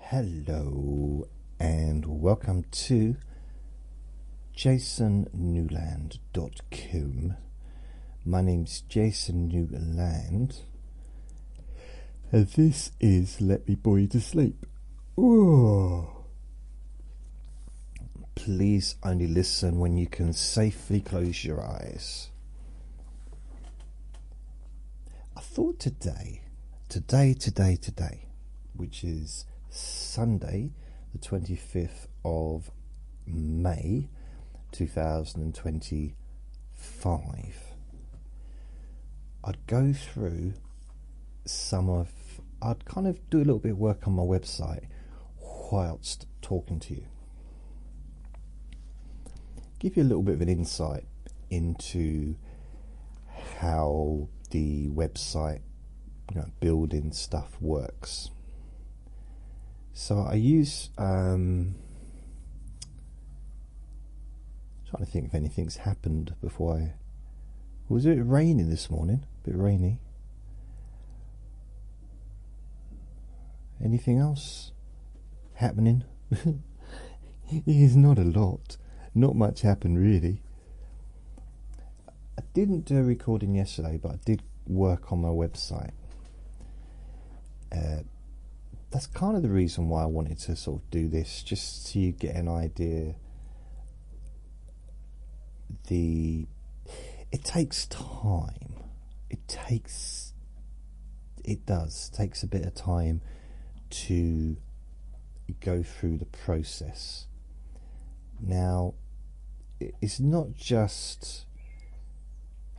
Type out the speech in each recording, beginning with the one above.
Hello and welcome to jasonnewland.com. My name's Jason Newland and this is Let Me Bore You to Sleep. Ooh. Please only listen when you can safely close your eyes. I thought today, which is Sunday, the 25th of May 2025, I'd go through I'd kind of do a little bit of work on my website whilst talking to you. Give you a little bit of an insight into how the website, building stuff works. So I use, trying to think if anything's happened before was it raining this morning? A bit rainy. Anything else happening? It's not a lot. Not much happened really. I didn't do a recording yesterday, but I did work on my website. That's kind of the reason why I wanted to sort of do this, just so you get an idea. It takes time. It takes a bit of time to go through the process. Now, it's not just,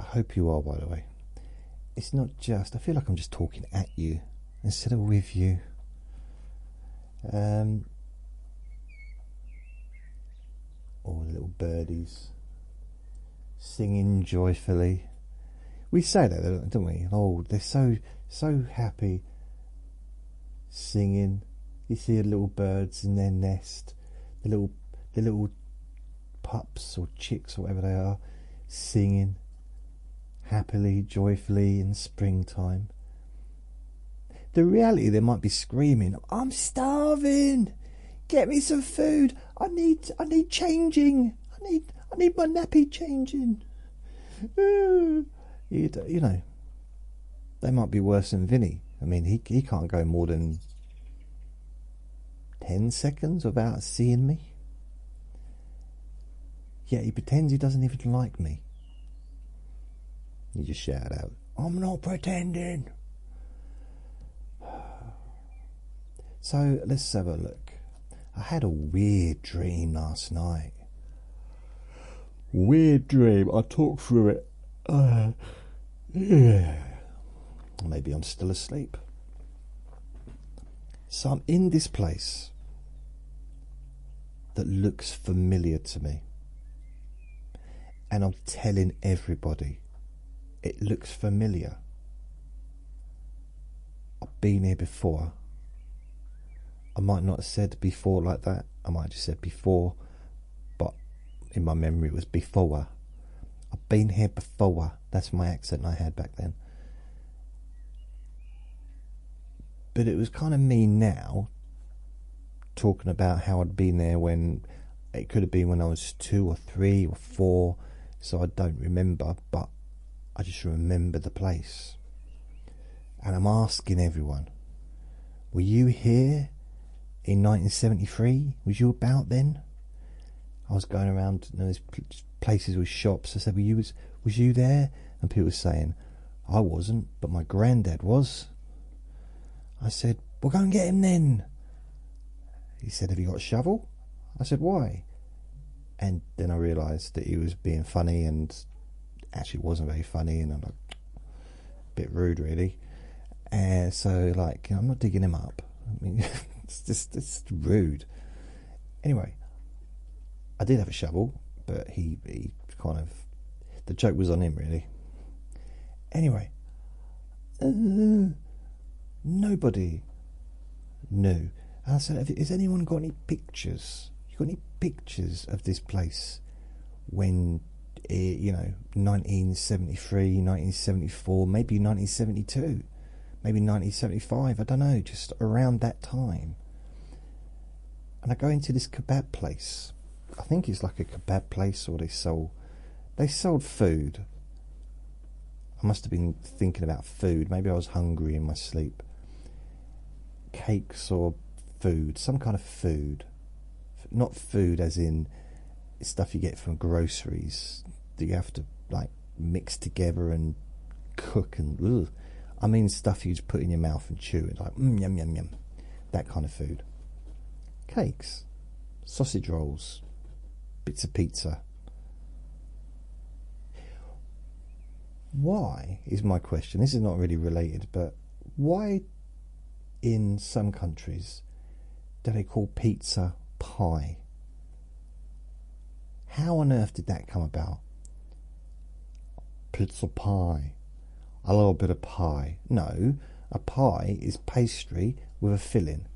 I hope you are, by the way, it's not just, I feel like I'm just talking at you instead of with you. All the little birdies singing joyfully. We say that, don't we? Oh, they're so happy singing. You see the little birds in their nest, the little pups or chicks or whatever they are, singing happily, joyfully in springtime. The reality, they might be screaming, "I'm starving! Get me some food! I need changing! I need my nappy changing!" You know, they might be worse than Vinny. I mean, he can't go more than 10 seconds without seeing me. Yet he pretends he doesn't even like me. He just shout out, "I'm not pretending." So let's have a look. I had a weird dream last night. Weird dream. I'll talk through it. Maybe I'm still asleep. So I'm in this place that looks familiar to me. And I'm telling everybody, it looks familiar. I've been here before. I might not have said before like that. I might have just said before, but in my memory it was before. I've been here before. That's my accent I had back then. But it was kind of me now, talking about how I'd been there when it could have been when I was 2 or 3 or 4, so I don't remember, but I just remember the place. And I'm asking everyone, were you here in 1973? Was you about then? I was going around those places with shops. I said, was you there? And people were saying, I wasn't, but my granddad was. I said, well, go and get him then. He said, have you got a shovel? I said, why? And then I realised that he was being funny, and actually wasn't very funny, and I'm like, a bit rude really. And so I'm not digging him up. I mean, it's rude. Anyway, I did have a shovel, but he kind of, the joke was on him really. Anyway, nobody knew. And I said, has anyone got any pictures? You got any pictures of this place when, 1973, 1974, maybe 1972, maybe 1975, I don't know, just around that time? and I go into this kebab place. I think it's like a kebab place, or they sold food. I must have been thinking about food. Maybe I was hungry in my sleep. Cakes or food, some kind of food. Not food as in stuff you get from groceries that you have to like mix together and cook and ugh. I mean stuff you just put in your mouth and chew it, like yum yum yum. That kind of food. Cakes, sausage rolls, bits of pizza. Why is my question? This is not really related, but why in some countries do they call pizza pie? How on earth did that come about? Pizza pie. A little bit of pie. No, a pie is pastry with a filling.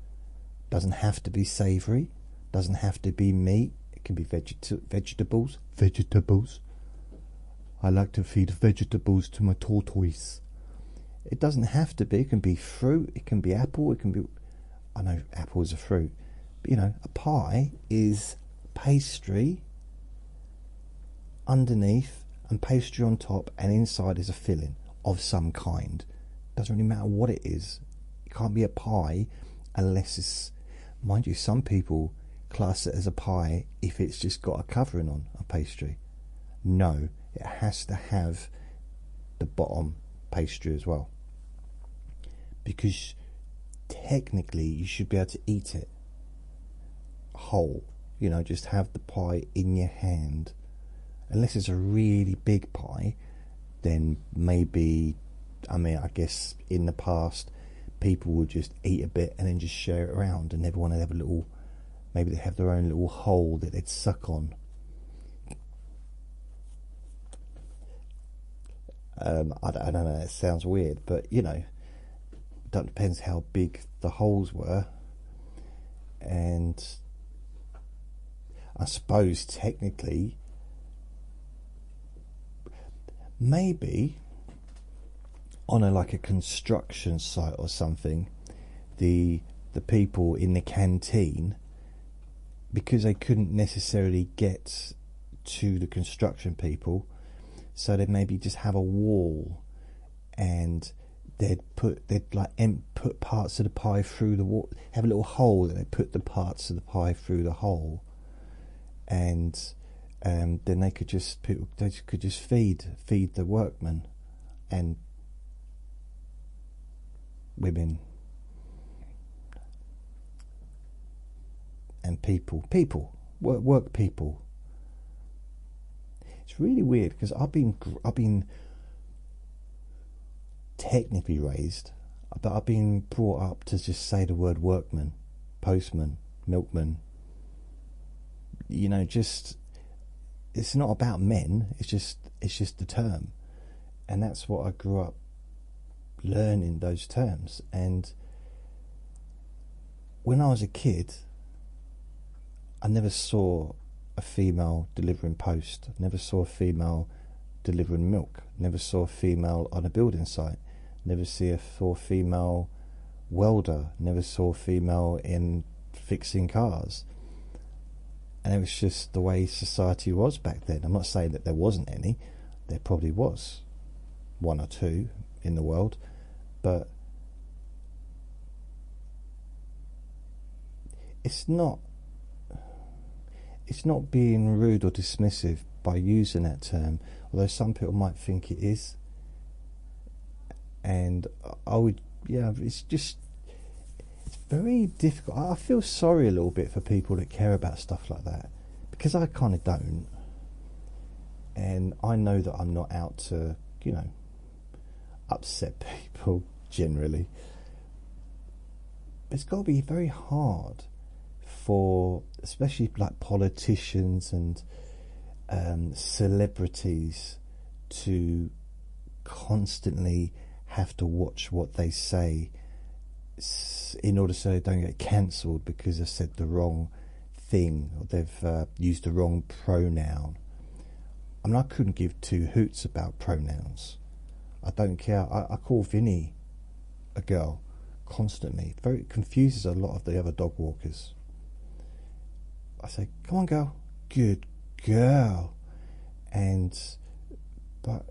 Doesn't have to be savoury. Doesn't have to be meat. It can be vegetables. Vegetables. I like to feed vegetables to my tortoise. It doesn't have to be. It can be fruit. It can be apple. It can be... I know apple is a fruit. But, you know, a pie is pastry underneath and pastry on top, and inside is a filling of some kind. Doesn't really matter what it is. It can't be a pie unless it's... Mind you, some people class it as a pie if it's just got a covering on, a pastry. No, it has to have the bottom pastry as well, because technically you should be able to eat it whole. You know, just have the pie in your hand. Unless it's a really big pie, then maybe, I mean, I guess in the past people would just eat a bit and then just share it around, and everyone would have a little, maybe they have their own little hole that they'd suck on. I don't know, it sounds weird, but you know, that depends how big the holes were. And I suppose technically, maybe on like a construction site or something, the people in the canteen, because they couldn't necessarily get to the construction people, so they'd maybe just have a wall, and they'd put parts of the pie through the wall, have a little hole, and they put the parts of the pie through the hole, and then they could just feed the workmen and women and work people. It's really weird, because I've been technically raised, but I've been brought up to just say the word workman, postman, milkman. You know, just, it's not about men. It's just the term, and that's what I grew up learning, those terms. And when I was a kid, I never saw a female delivering post, never saw a female delivering milk, never saw a female on a building site, never saw a female welder, never saw a female in fixing cars. And it was just the way society was back then. I'm not saying that there wasn't any. There probably was one or two in the world, but it's not being rude or dismissive by using that term, although some people might think it is. And I would, yeah, it's very difficult. I feel sorry a little bit for people that care about stuff like that, because I kind of don't. And I know that I'm not out to, you know, upset people generally. But it's got to be very hard for, especially like politicians and celebrities, to constantly have to watch what they say in order so they don't get cancelled because they've said the wrong thing, or they've used the wrong pronoun. I mean, I couldn't give two hoots about pronouns. I don't care. I call Vinny a girl constantly. It confuses a lot of the other dog walkers. I say, come on, girl, good girl. But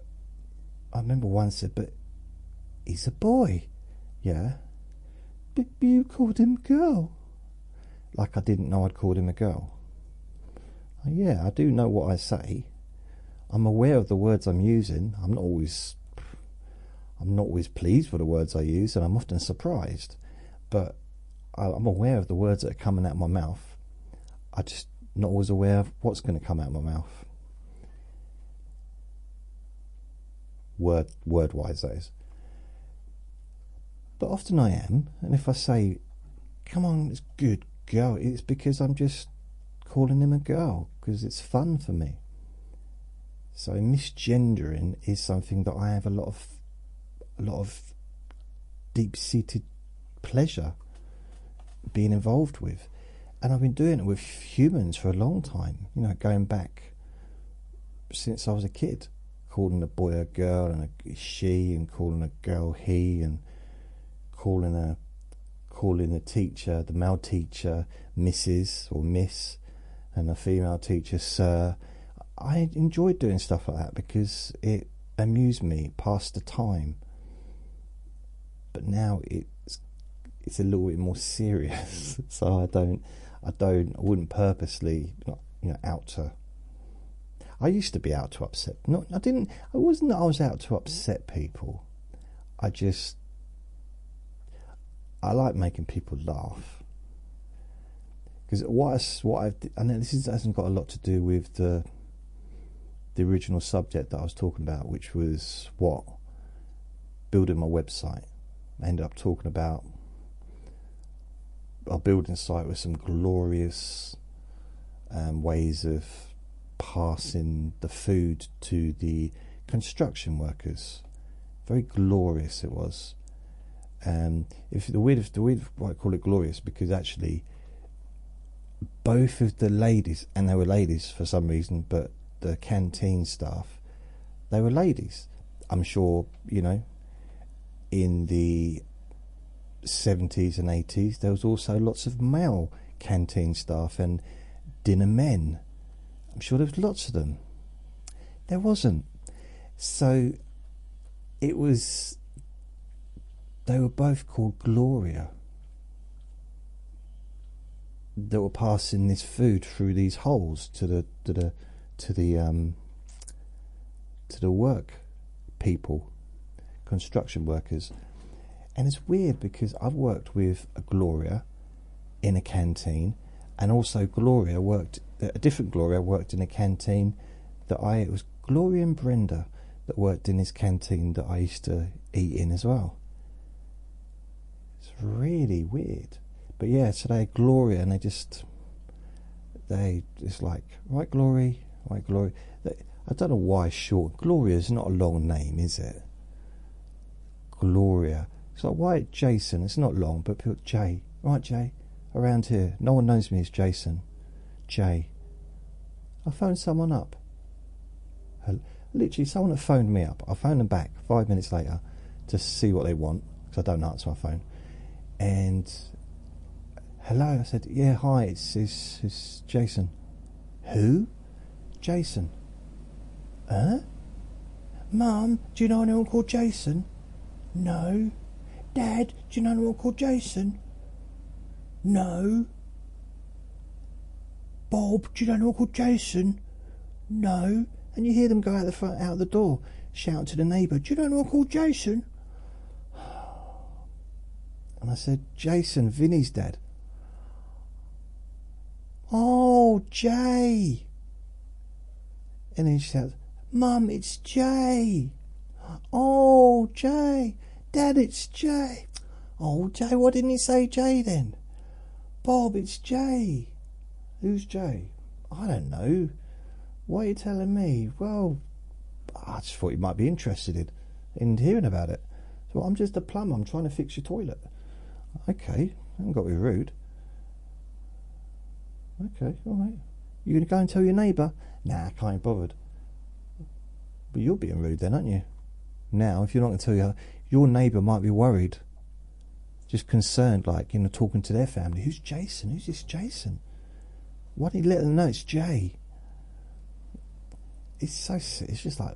I remember one said, but he's a boy. Yeah, but you called him girl. Like I didn't know I'd called him a girl. Yeah, I do know what I say. I'm aware of the words I'm using. I'm not always pleased with the words I use, and I'm often surprised. But I'm aware of the words that are coming out of my mouth. I'm just not always aware of what's going to come out of my mouth. Word-wise, that is. But often I am, and if I say, come on, it's good girl, it's because I'm just calling him a girl, because it's fun for me. So misgendering is something that I have a lot of deep-seated pleasure being involved with. And I've been doing it with humans for a long time, you know, going back since I was a kid, calling a boy a girl and a she, and calling a girl he, and calling the teacher, the male teacher, Mrs. or Miss, and the female teacher, Sir. I enjoyed doing stuff like that because it amused me, passed the time. But now it's a little bit more serious, so I wouldn't purposely, you know, out to. I used to be out to upset. It wasn't that I was out to upset people. I like making people laugh. Because this hasn't got a lot to do with the original subject that I was talking about, which was building my website. I ended up talking about our building site with some glorious ways of passing the food to the construction workers. Very glorious it was. If the weird why I call it glorious, because actually both of the ladies, and they were ladies for some reason, but the canteen staff, they were ladies. I'm sure, you know, in the 70s and 80s there was also lots of male canteen staff and dinner men. I'm sure there was lots of them. There wasn't. So it was, they were both called Gloria, that were passing this food through these holes to the work people, construction workers. And it's weird because I've worked with a Gloria in a canteen, and also a different Gloria worked in a canteen it was Gloria and Brenda that worked in this canteen that I used to eat in as well. It's really weird. But yeah, so they had Gloria, and it's like, right Glory. I don't know why short. Gloria is not a long name, is it? Gloria. It's like, why Jason? It's not long, but people, Jay. Right, Jay? Around here, no one knows me as Jason. Jay. I phoned someone up. Literally, someone had phoned me up. I phoned them back 5 minutes later to see what they want, because I don't answer my phone. And hello, I said, yeah, hi, it's Jason. Who? Jason. Huh? Mum, do you know anyone called Jason? No. Dad, do you know anyone called Jason? No. Bob, do you know anyone called Jason? No. And you hear them go out the door, shouting to the neighbour, do you know anyone called Jason? And I said, Jason, Vinny's dad. Oh, Jay. And then she shouts, Mum, it's Jay. Oh, Jay. Dad, it's Jay. Oh, Jay, why didn't you say Jay then? Bob, it's Jay. Who's Jay? I don't know. Why are you telling me? Well, I just thought you might be interested in hearing about it. So I'm just a plumber. I'm trying to fix your toilet. Okay, I haven't got to be rude. Okay, all right. You going to go and tell your neighbour? Nah, I can't be bothered. But you're being rude then, aren't you? Now, if you're not going to tell your neighbour might be worried. Just concerned, like, you know, talking to their family. Who's Jason? Who's this Jason? Why didn't you let them know it's Jay? It's just like,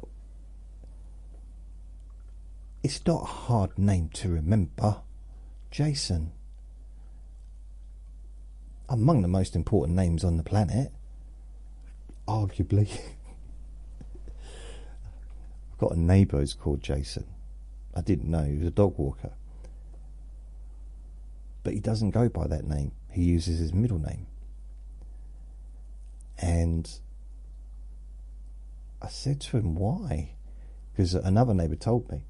it's not a hard name to remember. Jason. Among the most important names on the planet. Arguably. I've got a neighbour who's called Jason. I didn't know he was a dog walker. But he doesn't go by that name. He uses his middle name. And I said to him, why? Because another neighbour told me.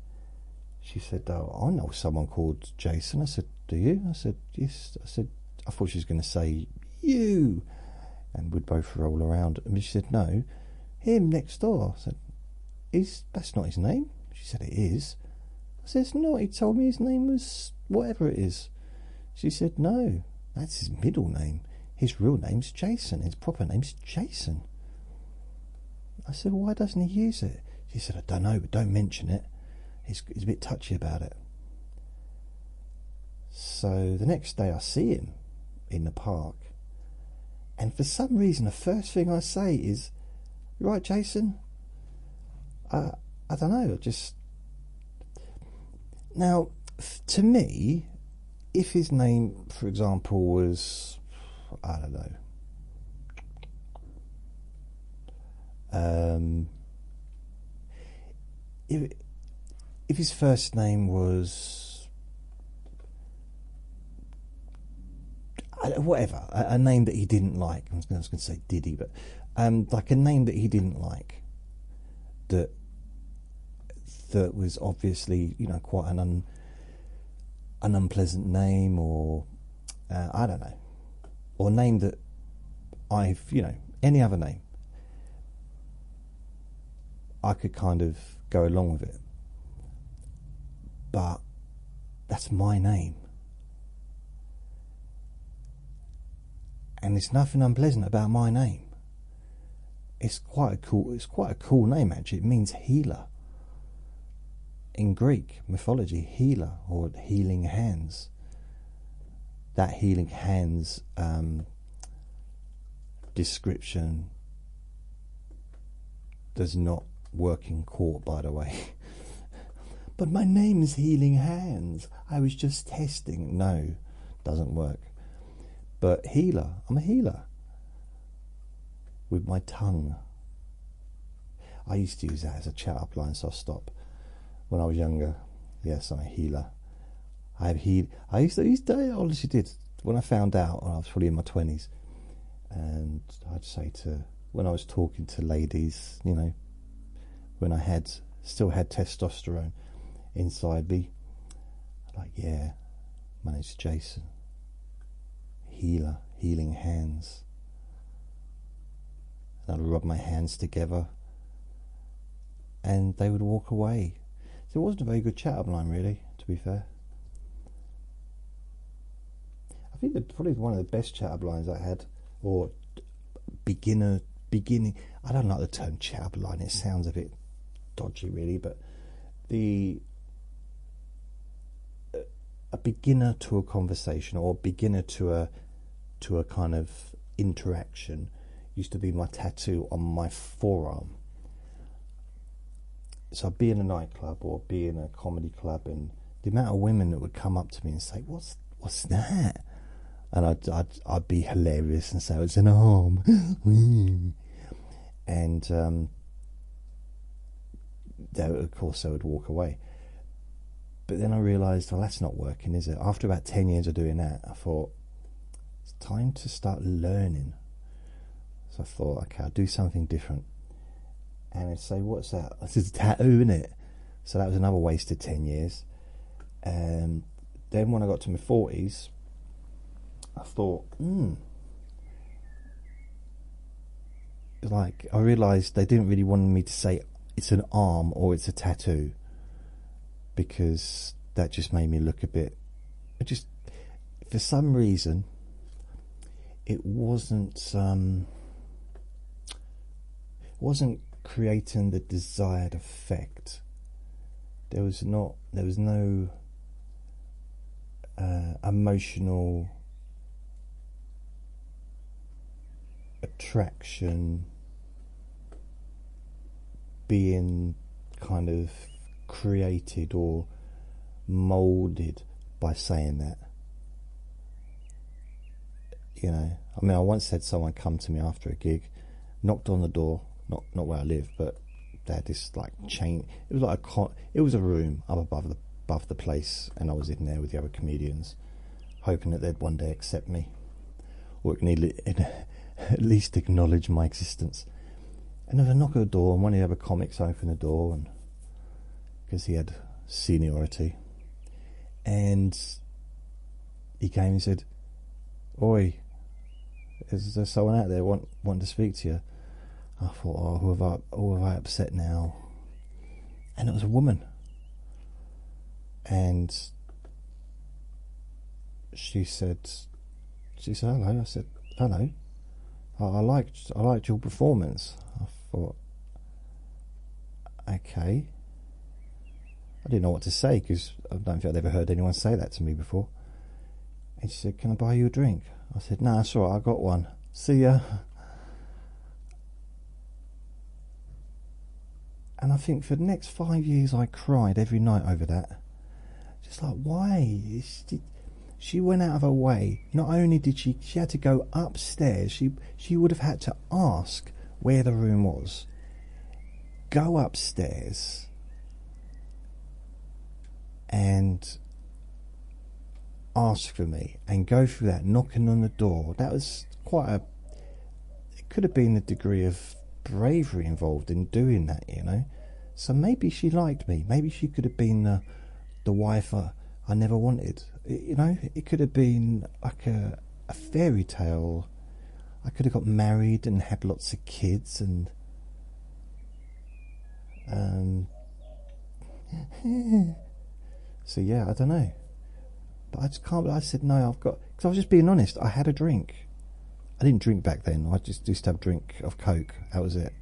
She said, oh, I know someone called Jason. I said, do you? I said, yes. I said, I thought she was going to say, you. And we'd both roll around. And she said, no, him next door. I said, that's not his name? She said, it is. I said, it's not. He told me his name was whatever it is. She said, no, that's his middle name. His real name's Jason. His proper name's Jason. I said, why doesn't he use it? She said, I don't know, but don't mention it. He's a bit touchy about it. So the next day I see him in the park, and for some reason the first thing I say is, you right, Jason? I don't know, now, to me, if his name, for example, was, I don't know, if his first name was whatever, a name that he didn't like, I was going to say Diddy, but like a name that he didn't like, that was obviously, you know, quite an unpleasant name, or I don't know, or a name that I've, you know, any other name, I could kind of go along with it. But that's my name. And there's nothing unpleasant about my name. It's quite a cool name, actually. It means healer. In Greek mythology, healer, or healing hands. That healing hands description does not work in court, by the way. But my name is Healing Hands. I was just testing. No, doesn't work. But healer, I'm a healer. With my tongue. I used to use that as a chat-up line, so I'll stop. When I was younger, yes, I'm a healer. I honestly did. When I found out, I was probably in my 20s, and I'd say when I was talking to ladies, you know, when I still had testosterone inside me, like, yeah, my name's Jason, healer, healing hands. And I'd rub my hands together, and they would walk away. So it wasn't a very good chat-up line, really, to be fair. I think that probably one of the best chat-up lines I had, or beginning, I don't like the term chat-up line, it sounds a bit dodgy, really, but a beginner to a conversation, or beginner to a kind of interaction, used to be my tattoo on my forearm. So I'd be in a nightclub or be in a comedy club, and the amount of women that would come up to me and say, "What's that?" And I'd be hilarious and say, "It's an arm," and of course they would walk away. But then I realised, well, that's not working, is it? After about 10 years of doing that, I thought, it's time to start learning. So I thought, okay, I'll do something different. And I'd say, what's that? I said, it's a tattoo, innit? So that was another wasted 10 years. And then when I got to my 40s, I thought, like, I realised they didn't really want me to say it's an arm or it's a tattoo, because that just made me look a bit, for some reason, it wasn't creating the desired effect. There was no emotional attraction being kind of created or moulded by saying that. You know, I mean, I once had someone come to me after a gig, knocked on the door, not where I live, but they had this like chain. It was like it was a room up above the place, and I was in there with the other comedians, hoping that they'd one day accept me, or at least acknowledge my existence. And there was a knock at the door, and one of the other comics opened the door, and because he had seniority, and he came and said, "Oi, is there someone out there wanting to speak to you?" I thought, oh, who have I upset now? And it was a woman. And she said hello. I said, hello. I liked your performance. I thought, okay. I didn't know what to say, because I don't think I'd ever heard anyone say that to me before. And she said, "Can I buy you a drink?" I said, "No, it's all right, I got one. See ya." And I think for the next 5 years I cried every night over that. Just like, why? She went out of her way. Not only did she had to go upstairs, she would have had to ask where the room was, go upstairs, and ask for me, and go through that knocking on the door. That was it could have been a degree of bravery involved in doing that, you know. So maybe she liked me. Maybe she could have been the wife I never wanted. You know, it could have been like a fairy tale. I could have got married and had lots of kids, and so yeah, I don't know. But I just can't. I said no. Because I was just being honest. I had a drink. I didn't drink back then. I just used to have a drink of Coke. That was it.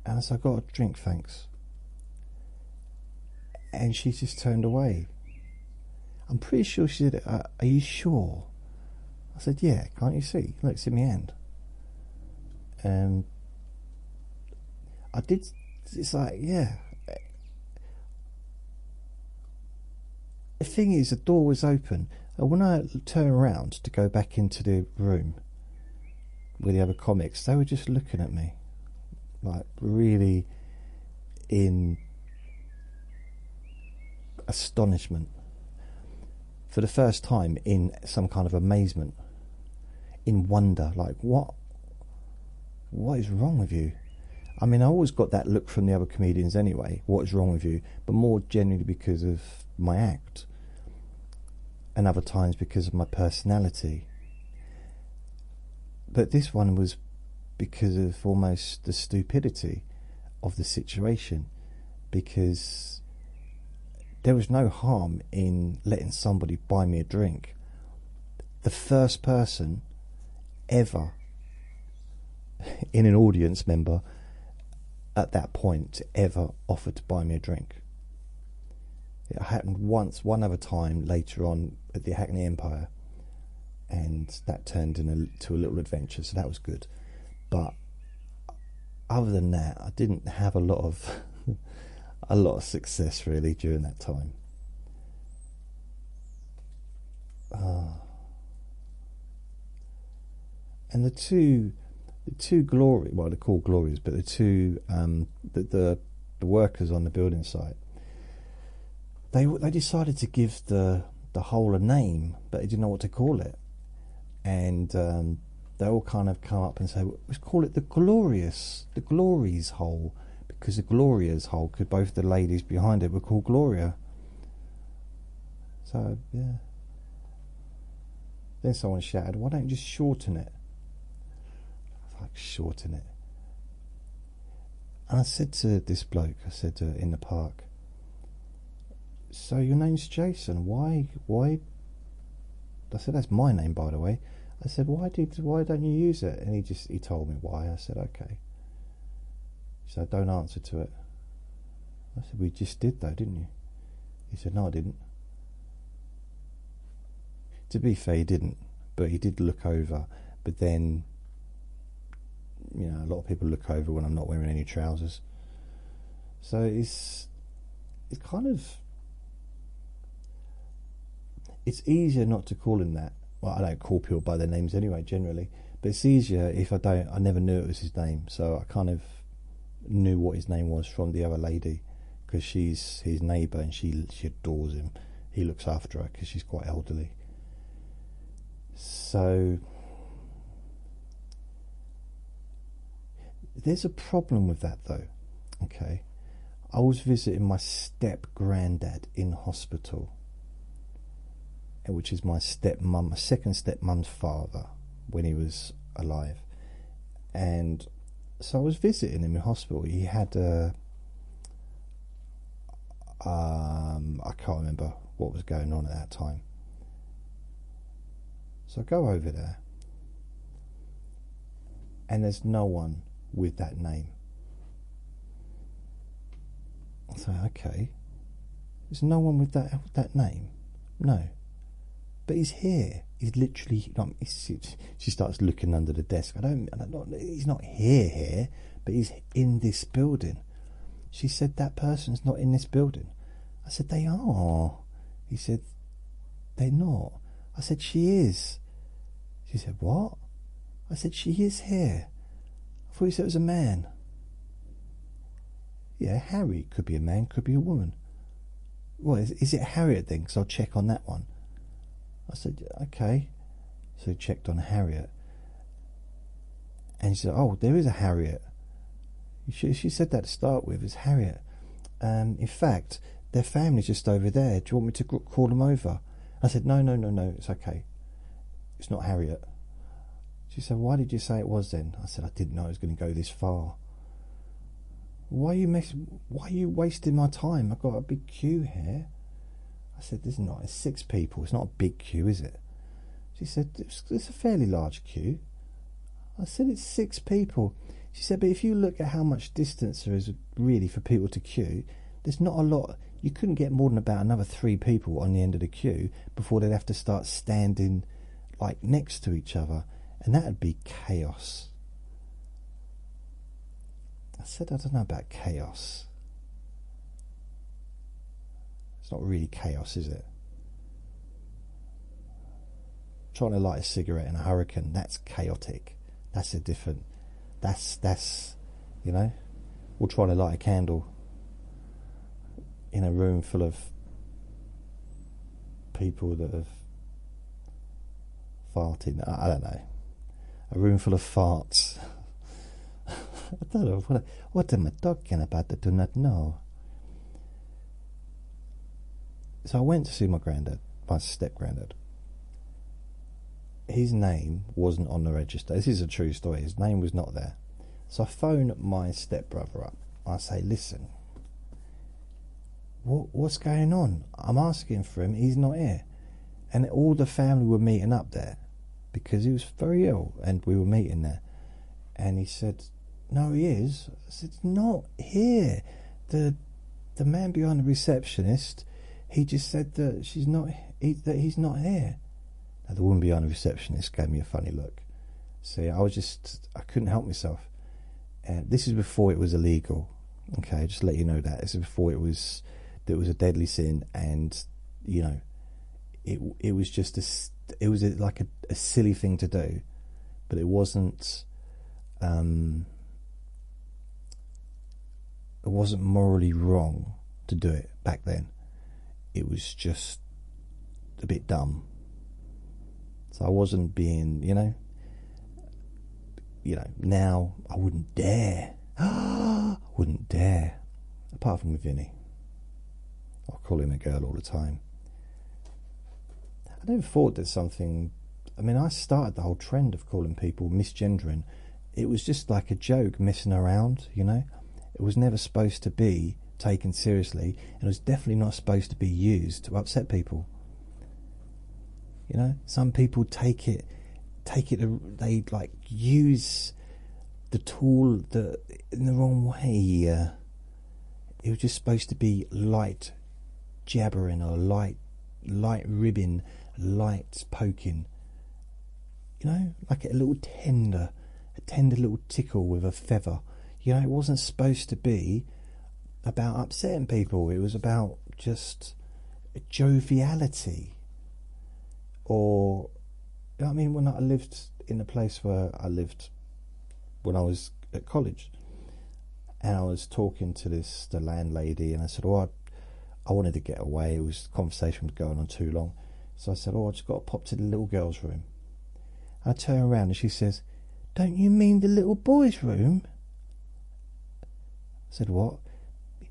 And I said, "I got a drink, thanks." And she just turned away. I'm pretty sure she said, "Are you sure?" I said, "Yeah, can't you see? Look, it's in my hand." I did. It's like, yeah. The thing is, the door was open. And when I turned around to go back into the room with the other comics, they were just looking at me, like really in astonishment. For the first time, in some kind of amazement, in wonder, like, what is wrong with you? I mean, I always got that look from the other comedians anyway, what is wrong with you? But more genuinely because of my act, and other times because of my personality. But this one was because of almost the stupidity of the situation, because there was no harm in letting somebody buy me a drink. The first person ever in an audience member at that point ever offered to buy me a drink. It happened once, one other time later on at the Hackney Empire, and that turned into a little adventure, so that was good. But other than that, I didn't have a lot of success really during that time. And the two glory, well, they're called glories, but the two the workers on the building site, they decided to give the hole a name, but they didn't know what to call it. And they all kind of come up and say, let's call it the Glories hole, because the Gloria's hole, because both the ladies behind it were called Gloria. So yeah. Then someone shouted, "Why don't you just shorten it?" Like, shorten it. And I said to this bloke, I said in the park, "So your name's Jason? Why?" I said, "That's my name, by the way." I said, "Why don't you use it?" And he told me why. I said, "Okay." He said, "Don't answer to it." I said, "We just did though, didn't you?" He said, "No, I didn't." To be fair, he didn't, but he did look over. but then, you know, a lot of people look over when I'm not wearing any trousers. So it's kind of, it's easier not to call him that. Well, I don't call people by their names anyway, generally, but it's easier if I never knew it was his name, so I kind of knew what his name was from the other lady, because she's his neighbour and she adores him. He looks after her because she's quite elderly. So there's a problem with that though. Okay, I was visiting my step granddad in hospital, which is my stepmum, my second stepmum's father, when he was alive. And so I was visiting him in hospital. He had I can't remember what was going on at that time. So I go over there, and there's no one with that name. I say, okay, there's no one with that name? No. But he's here. He's literally, she starts looking under the desk. He's not here, but he's in this building. She said, that person's not in this building. I said, they are. He said, they're not. I said, she is. She said, what? I said, she is here. I thought you said it was a man. Yeah, Harry could be a man, could be a woman. Well, is it Harriet then? Because I'll check on that one. I said, okay. So he checked on Harriet. And she said, oh, there is a Harriet. She said that to start with, it's Harriet. In fact, their family's just over there. Do you want me to call them over? I said, no, it's okay. It's not Harriet. She said, why did you say it was then? I said, I didn't know it was going to go this far. Why are you wasting my time? I've got a big queue here. I said, it's 6 people. It's not a big queue, is it? She said, it's a fairly large queue. I said, it's 6 people. She said, but if you look at how much distance there is really for people to queue, there's not a lot. You couldn't get more than about another 3 people on the end of the queue before they'd have to start standing like next to each other, and that'd be chaos. I said, I don't know about chaos. It's not really chaos, is it? Trying to light a cigarette in a hurricane, that's chaotic. That's a different, that's you know, or trying to light a candle in a room full of people that have farted. I don't know. A room full of farts. I don't know. What am I talking about? I do not know. So I went to see my granddad, my step-granddad. His name wasn't on the register. This is a true story. His name was not there. So I phone my stepbrother up. I say, listen, what's going on? I'm asking for him. He's not here. And all the family were meeting up there because he was very ill, and we were meeting there. And he said, no, he is. I said, not here. The man behind the receptionist, he just said that he's not here. Now, the woman behind the receptionist gave me a funny look. See, I couldn't help myself. And this is before it was illegal. Okay, just to let you know that. This is before it was a deadly sin, and you know, it was just like a silly thing to do, but it wasn't morally wrong to do it back then. It was just a bit dumb. So I wasn't being, you know, now I wouldn't dare. Wouldn't dare. Apart from with Vinny. I'll call him a girl all the time. I never thought that something... I mean, I started the whole trend of calling people misgendering. It was just like a joke, messing around, you know. It was never supposed to be taken seriously, and it was definitely not supposed to be used to upset people. You know, some people take it, they like use the tool in the wrong way. It was just supposed to be light jabbering or light ribbing, light poking. you know, like a tender little tickle with a feather. You know, it wasn't supposed to be about upsetting people. It was about just joviality. Or, you know what I mean, when I lived in the place where I lived when I was at college, and I was talking to the landlady, and I said, oh, I wanted to get away. The conversation was going on too long. So I said, oh, I just got to pop to the little girl's room. I turn around and she says, don't you mean the little boy's room? I said, what?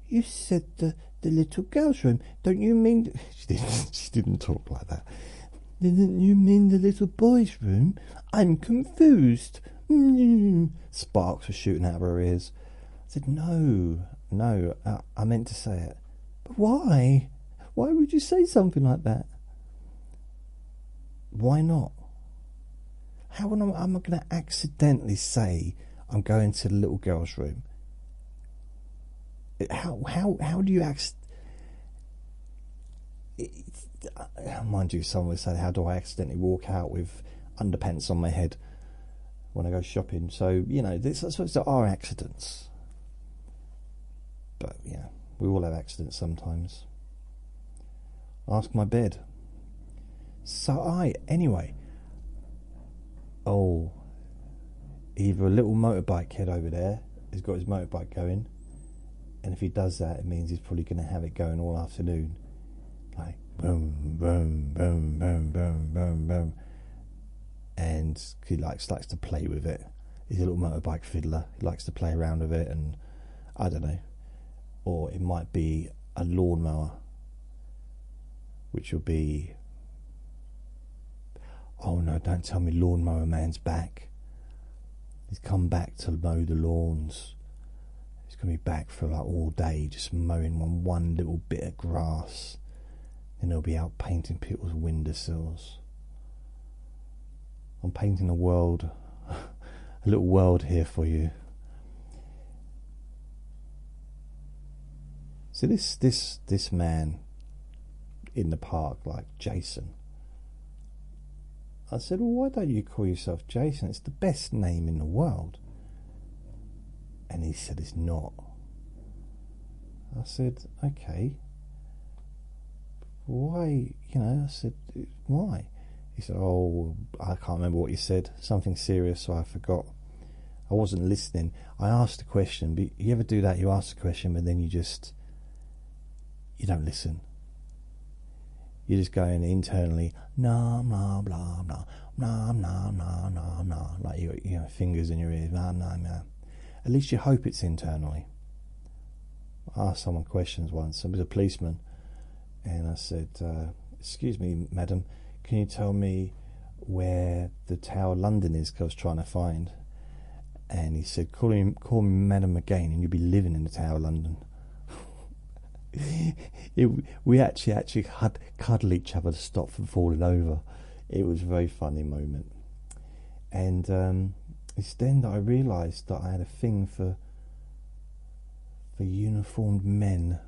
You said the little girl's room. Don't you mean... She didn't talk like that. Didn't you mean the little boy's room? I'm confused. Sparks were shooting out of her ears. I said, no, I meant to say it. But why? Why would you say something like that? Why not? How am I going to accidentally say I'm going to the little girl's room? How do you mind you, someone would say, how do I accidentally walk out with underpants on my head when I go shopping? So, you know, there are accidents. But, yeah, we all have accidents sometimes. Ask my bed. So anyway, either a little motorbike kid over there has got his motorbike going, and if he does that, it means he's probably going to have it going all afternoon, like boom, boom, boom, boom, boom, boom, boom, and he likes to play with it. He's a little motorbike fiddler. He likes to play around with it, and I don't know. Or it might be a lawnmower, which will be... Oh no, don't tell me Lawnmower Man's back. He's come back to mow the lawns. He's going to be back for like all day, just mowing one little bit of grass. Then he'll be out painting people's windowsills. I'm painting a world, a little world here for you. So this man in the park, like Jason, I said, well, why don't you call yourself Jason? It's the best name in the world. And he said, it's not. I said, okay. Why? You know, I said, why? He said, oh, I can't remember what you said. Something serious, so I forgot. I wasn't listening. I asked a question. But you ever do that? You ask a question, but then you don't listen. You're just going internally, nah, blah, blah, blah, nah, nah, nah, nah, nah, like you know, fingers in your ears, nah, nah, nah. At least you hope it's internally. I asked someone questions once. I was a policeman, and I said, excuse me, madam, can you tell me where the Tower of London is? Because I was trying to find. And he said, call me madam again, and you'll be living in the Tower of London. We actually had cuddle each other to stop from falling over. It was a very funny moment. And it's then that I realised that I had a thing for uniformed men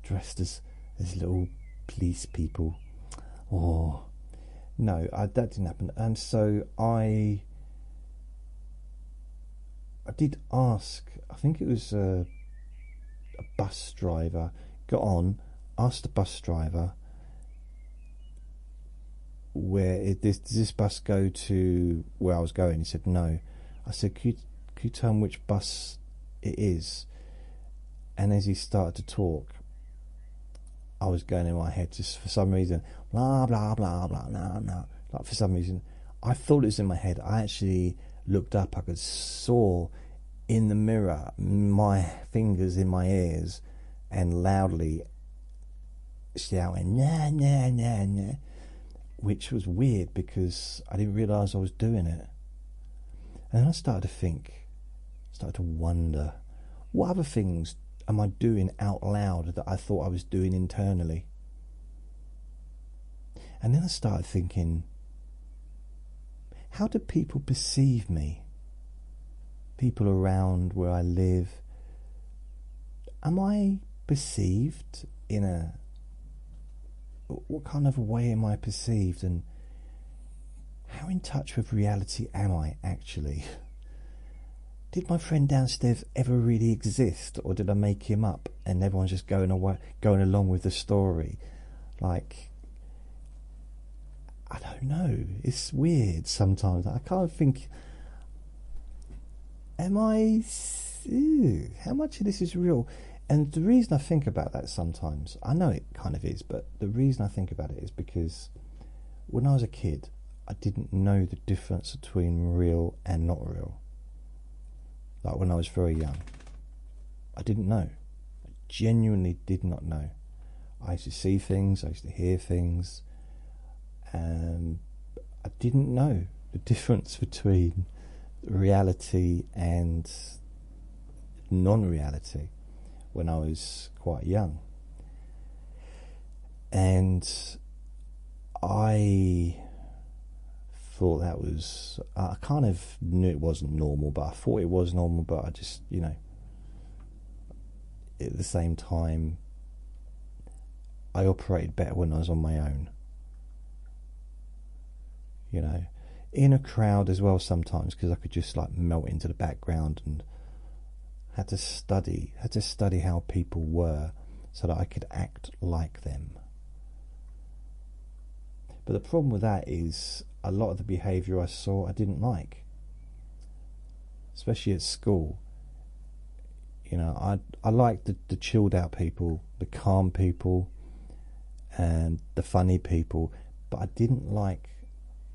dressed as little police people. Oh no, that didn't happen. And so I did ask, I think it was a bus driver, got on, asked the bus driver, does this bus go to where I was going? He said no. I said, could you tell him which bus it is? And as he started to talk, I was going in my head, just for some reason, blah blah blah blah, no, like for some reason I thought it was in my head. I actually looked up. I saw in the mirror my fingers in my ears and loudly shouting nah nah nah nah, which was weird because I didn't realise I was doing it. And then I started to wonder, what other things am I doing out loud that I thought I was doing internally? And then I started thinking, how do people perceive me? People around where I live. Am I perceived in what kind of a way am I perceived? And how in touch with reality am I actually? Did my friend downstairs ever really exist, or did I make him up and everyone's just going along with the story? Like, I don't know. It's weird sometimes. I can't think. Am I? How much of this is real? And the reason I think about that sometimes, I know it kind of is, but the reason I think about it is because when I was a kid, I didn't know the difference between real and not real. Like when I was very young, I didn't know. I genuinely did not know. I used to see things, I used to hear things, and I didn't know the difference between reality and non-reality when I was quite young. And I thought that was, I kind of knew it wasn't normal, but I thought it was normal, but I just, at the same time, I operated better when I was on my own. In a crowd as well sometimes, because I could just like melt into the background, and had to study how people were so that I could act like them. But the problem with that is a lot of the behaviour I saw I didn't like, especially at school. I liked the chilled out people, the calm people, and the funny people, but I didn't like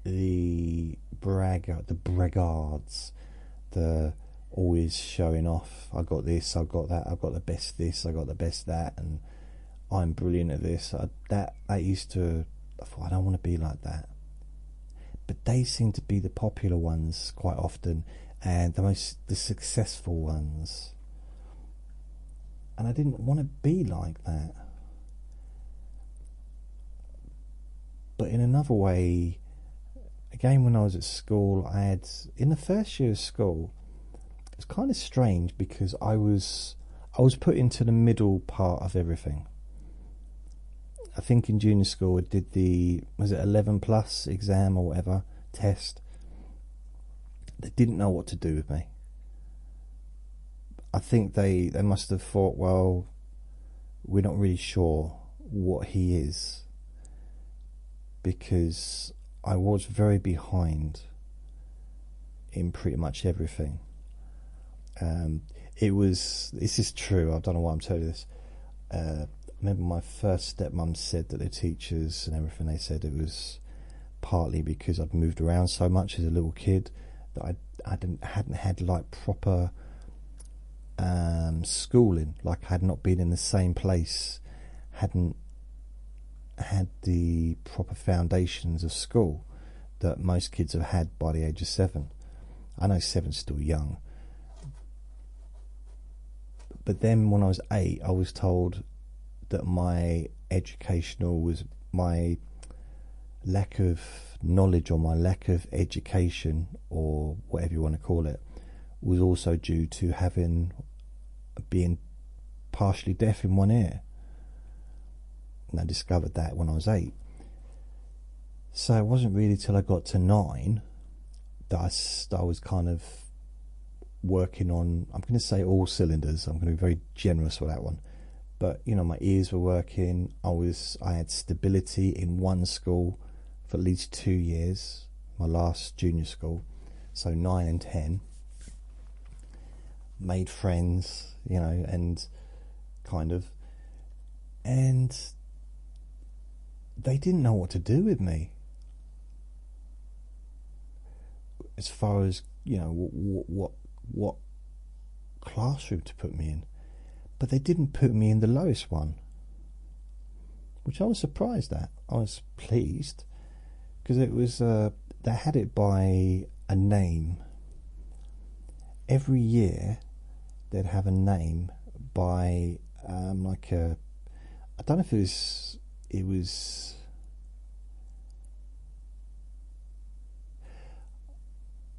the braggarts, the always showing off. I got this, I got that, I got the best this, I got the best that, and I'm brilliant at this. I thought, I don't want to be like that. But they seem to be the popular ones quite often, and the successful ones. And I didn't want to be like that. But in another way, again, when I was at school, in the first year of school, it was kind of strange because I was put into the middle part of everything. I think in junior school I did was it 11 plus exam or whatever, test. They didn't know what to do with me. I think they must have thought, well, we're not really sure what he is, because I was very behind in pretty much everything. This is true, I don't know why I'm telling you this. I remember my first stepmom said that the teachers and everything, they said it was partly because I'd moved around so much as a little kid that I hadn't had like proper schooling. Like I had not been in the same place, hadn't had the proper foundations of school that most kids have had by the age of 7. I know 7's still young, but then when I was 8, I was told that my lack of knowledge, or my lack of education, or whatever you want to call it, was also due to being partially deaf in one ear. And I discovered that when I was 8. So it wasn't really till I got to 9 that I was kind of working on, I'm going to say all cylinders, I'm going to be very generous with that one, but my ears were working. I had stability in one school for at least 2 years, my last junior school, so 9 and 10, made friends, and they didn't know what to do with me, as far as what classroom to put me in. But they didn't put me in the lowest one, which I was surprised at. I was pleased, because it was they had it by a name. Every year they'd have a name by I don't know if it was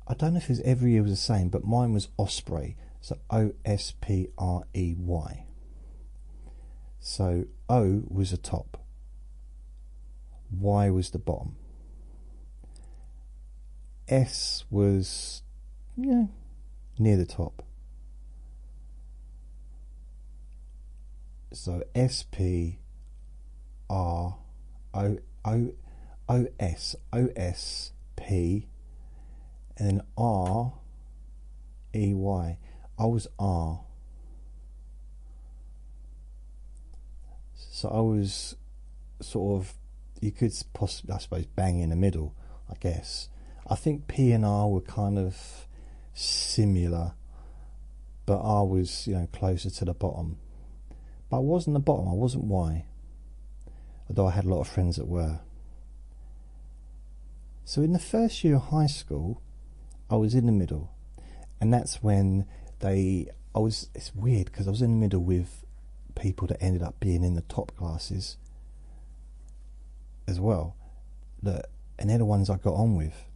I don't know if it was every year was the same, but mine was Osprey, so Osprey. So O was the top, Y was the bottom. S was, yeah, near the top. So SP R O O O S O S P, and then R E Y. I was R. So I was sort of, you could possibly, I suppose, bang in the middle, I guess. I think P and R were kind of similar, but R was, closer to the bottom. But I wasn't the bottom, I wasn't Y, although I had a lot of friends that were. So in the first year of high school, I was in the middle, and that's when it's weird because I was in the middle with people that ended up being in the top classes as well, and they're the ones I got on with,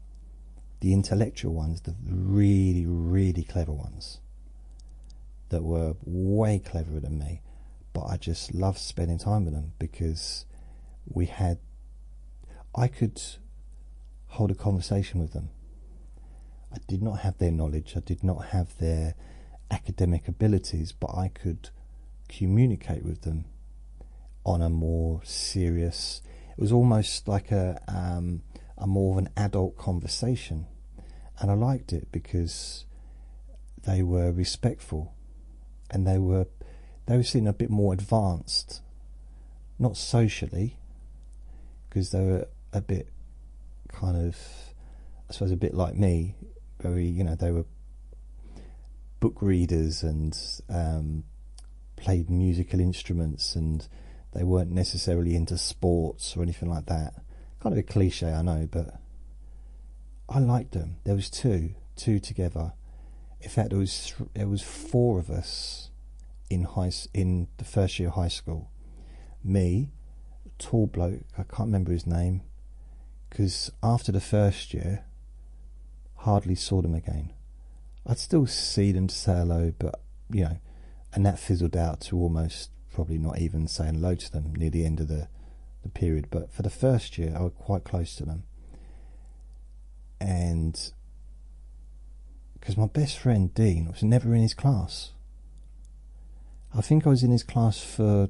the intellectual ones, the really, really clever ones that were way cleverer than me, but I just loved spending time with them because I could hold a conversation with them. I did not have their knowledge, I did not have their academic abilities, but I could communicate with them on a more serious, it was almost like a more of an adult conversation, and I liked it because they were respectful and they were seen a bit more advanced, not socially, because they were a bit kind of, I suppose, a bit like me, very, they were book readers and played musical instruments, and they weren't necessarily into sports or anything like that. Kind of a cliche, I know, but I liked them. There was two together. In fact, there was four of us in the first year of high school. Me, a tall bloke, I can't remember his name, because after the first year, hardly saw them again. I'd still see them to say hello, but and that fizzled out to almost probably not even saying hello to them near the end of the period. But for the first year, I was quite close to them, and because my best friend Dean was never in his class. I think I was in his class for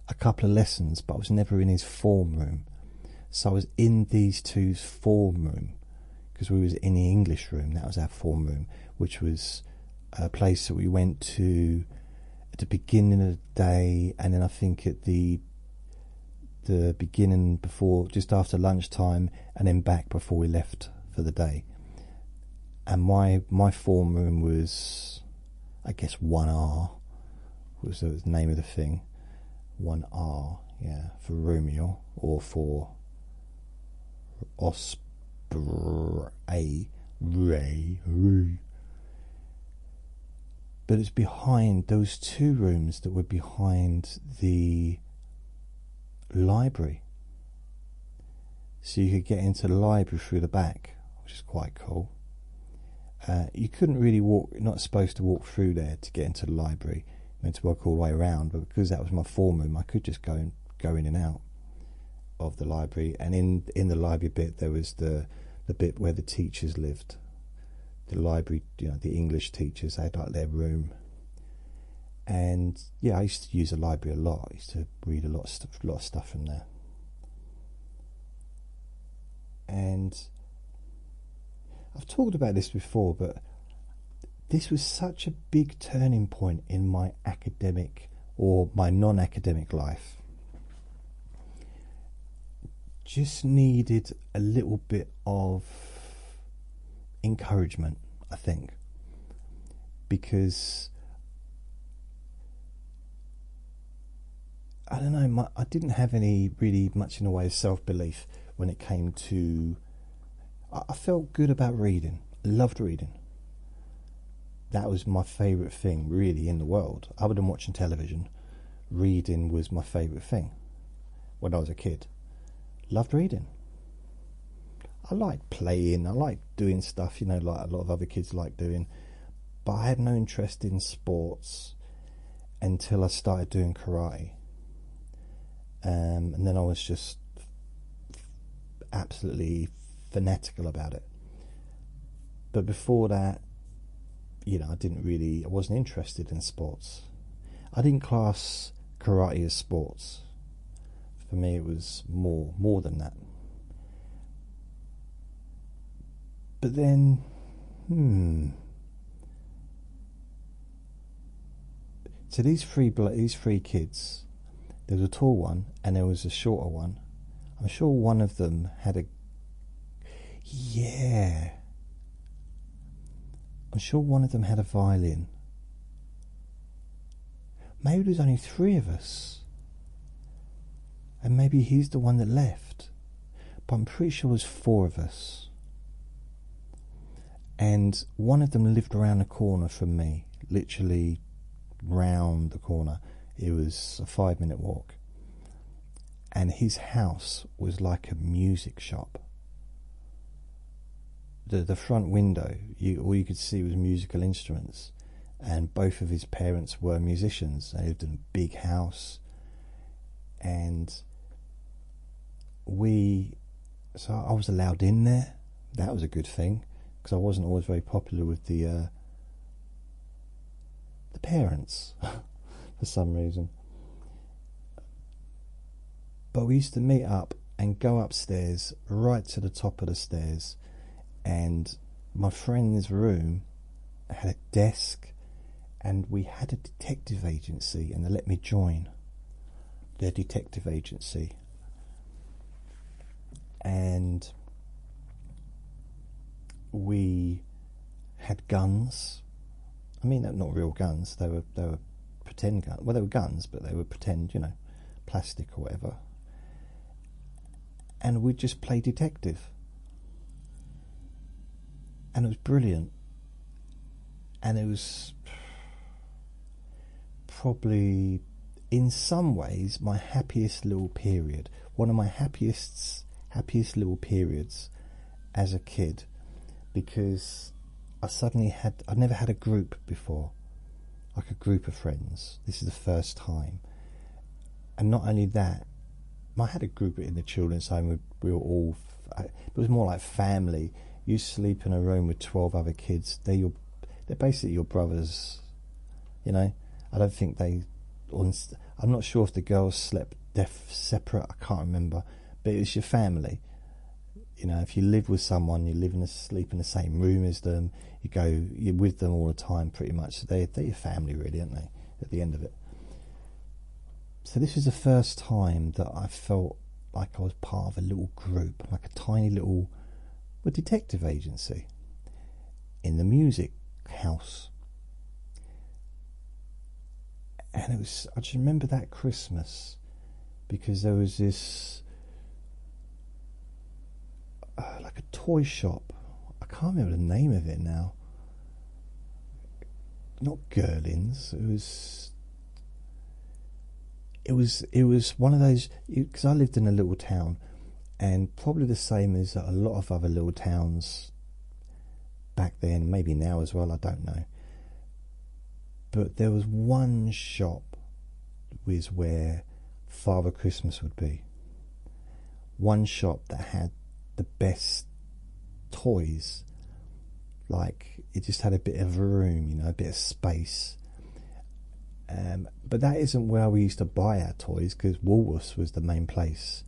a couple of lessons, but I was never in his form room. So I was in these two's form room, because we was in the English room. That was our form room, which was a place that we went to at the beginning of the day, and then I think at the beginning, before, just after lunchtime, and then back before we left for the day. And my form room was, I guess, 1R was the name of the thing. 1R, yeah, for Romeo, or for Osprey, Ray. But it's behind those two rooms that were behind the library. So you could get into the library through the back, which is quite cool. You couldn't really walk, you're not supposed to walk through there to get into the library. You meant to walk all the way around, but because that was my form room, I could just go in and out of the library. And in the library bit, there was the bit where the teachers lived. The library, the English teachers, they had like their room. And yeah, I used to use the library a lot. I used to read a lot of stuff from there. And I've talked about this before, but this was such a big turning point in my academic or my non-academic life. Just needed a little bit of encouragement, I think, because I don't know, I didn't have any really much in the way of self-belief when it came to, I felt good about reading. I loved reading. That was my favourite thing really in the world. Other than watching television, reading was my favourite thing when I was a kid. Loved reading. I liked playing, I liked doing stuff, like a lot of other kids like doing, but I had no interest in sports until I started doing karate. And then I was just absolutely fanatical about it. But before that, I wasn't interested in sports. I didn't class karate as sports. For me, it was more than that. But then, so these three kids, there was a tall one and there was a shorter one. I'm sure one of them had I'm sure one of them had a violin. Maybe there was only three of us. And maybe he's the one that left. But I'm pretty sure there was four of us. And one of them lived around the corner from me. Literally round the corner. It was a 5-minute walk. And his house was like a music shop. The front window, all you could see was musical instruments, and both of his parents were musicians. They lived in a big house, and so I was allowed in there. That was a good thing, because I wasn't always very popular with the parents for some reason. But we used to meet up and go upstairs, right to the top of the stairs. And my friend's room had a desk, and we had a detective agency, and they let me join their detective agency. And we had guns. I mean, not real guns. They were pretend guns. Well, they were guns, but they were pretend, plastic or whatever. And we'd just play detective. And it was brilliant. And it was probably, in some ways, my happiest little period. One of my happiest little periods as a kid, because I'd never had a group before, like a group of friends. This is the first time. And not only that, I had a group in the children's home. We were all, it was more like family. You sleep in a room with 12 other kids. They're basically your brothers, I don't think I'm not sure if the girls slept separate. I can't remember, but it's your family. If you live with someone, you sleep in the same room as them. You're with them all the time, pretty much. They're your family, really, aren't they? At the end of it. So this was the first time that I felt like I was part of a little group, like a tiny little detective agency in the music house. And I just remember that Christmas, because there was this like a toy shop. I can't remember the name of it now. Not Gerlins. It was one of those, because I lived in a little town, and probably the same as a lot of other little towns back then, maybe now as well, I don't know. But there was one shop was where Father Christmas would be. One shop that had the best toys. Like, it just had a bit of room, a bit of space. But that isn't where we used to buy our toys, because Woolworths was the main place.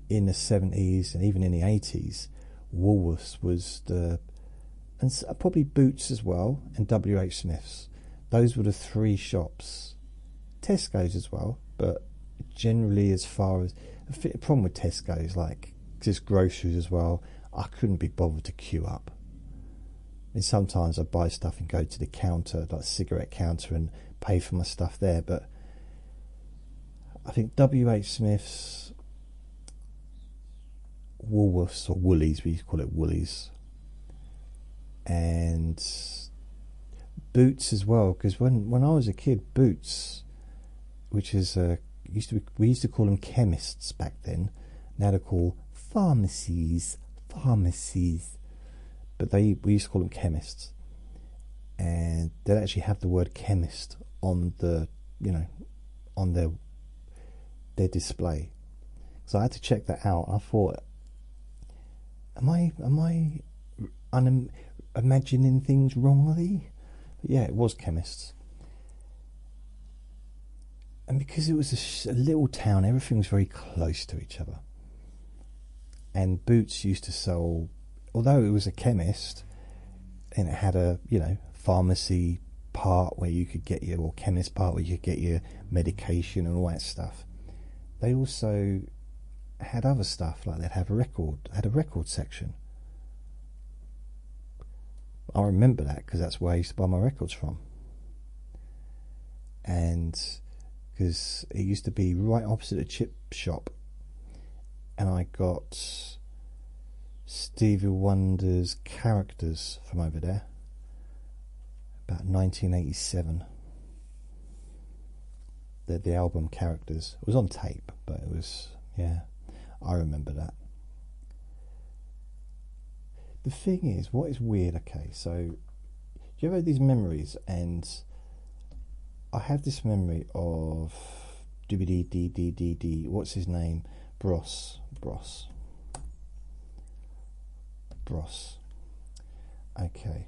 In the 70s and even in the 80s, Woolworths was and probably Boots as well, and WH Smith's. Those were the three shops. Tesco's as well, but generally, as far as the problem with Tesco's, like just groceries as well, I couldn't be bothered to queue up. I mean, sometimes I buy stuff and go to the counter, like cigarette counter, and pay for my stuff there. But I think WH Smith's, Woolworths, or Woolies, we used to call it Woolies, and Boots as well, because when I was a kid, Boots, which is we used to call them chemists back then. Now they're called pharmacies, but we used to call them chemists, and they'd actually have the word chemist on the on their display. So I had to check that out. I thought, am I imagining things wrongly. But yeah, it was chemists. And because it was a little town, everything was very close to each other. And Boots used to sell, although it was a chemist, and it had a, pharmacy part where you could get or chemist part where you could get your medication and all that stuff. They also had other stuff, like they'd have a record section. I remember that because that's where I used to buy my records from. And because it used to be right opposite a chip shop, and I got Stevie Wonder's Characters from over there, about 1987. The album Characters. It was on tape, but it was, yeah, I remember that. The thing is, what is weird, okay, so do you ever have these memories? And I have this memory of what's his name? Bros. Okay.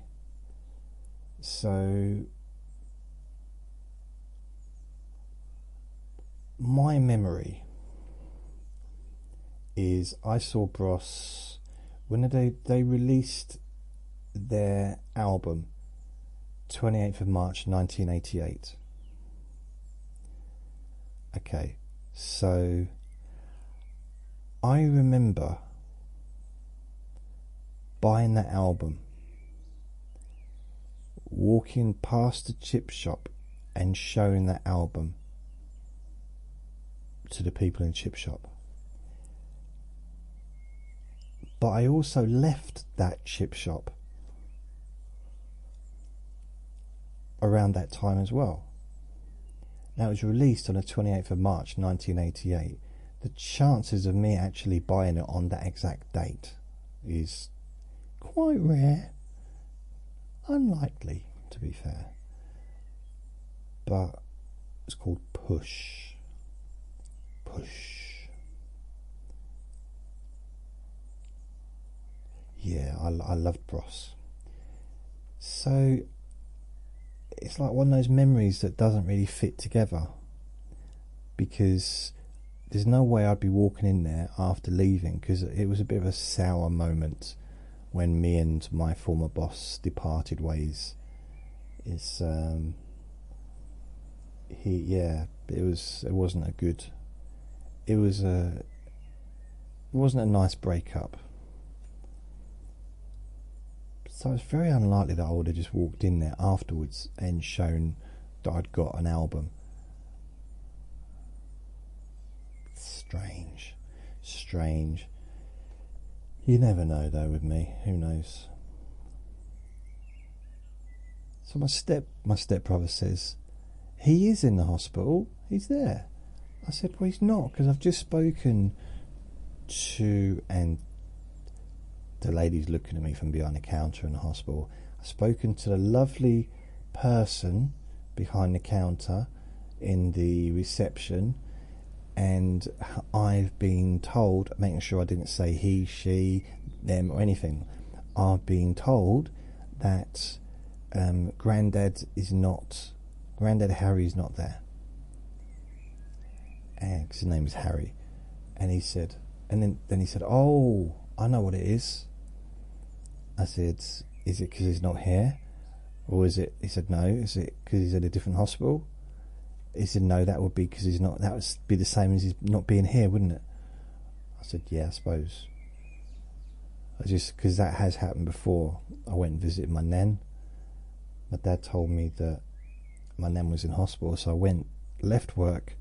So my memory is I saw Bros when they released their album 28th of March 1988. Okay, so I remember buying that album, walking past the chip shop and showing that album to the people in the chip shop. But I also left that chip shop around that time as well. Now, it was released on the 28th of March 1988. The chances of me actually buying it on that exact date is quite rare. Unlikely, to be fair. But it's called Push. Yeah, I loved Bros. So it's like one of those memories that doesn't really fit together, because there's no way I'd be walking in there after leaving, because it was a bit of a sour moment when me and my former boss departed ways. It wasn't a nice breakup. So it's very unlikely that I would have just walked in there afterwards and shown that I'd got an album. Strange. You never know though with me. Who knows? So my stepbrother says, he is in the hospital. He's there. I said, well, he's not, because I've just spoken to, and the lady's looking at me from behind the counter in the hospital. I've spoken to the lovely person behind the counter in the reception, and I've been told, making sure I didn't say he, she, them or anything, I've been told that Grandad Harry is not there. And his name is Harry. And he said, then he said, oh, I know what it is. I said, is it because he's not here? Or is it, he said, no, is it because he's at a different hospital? He said, no, that would be because he's not, that would be the same as he's not being here, wouldn't it? I said, yeah, I suppose. Because that has happened before. I went and visited my nan. My dad told me that my nan was in hospital, so I left work.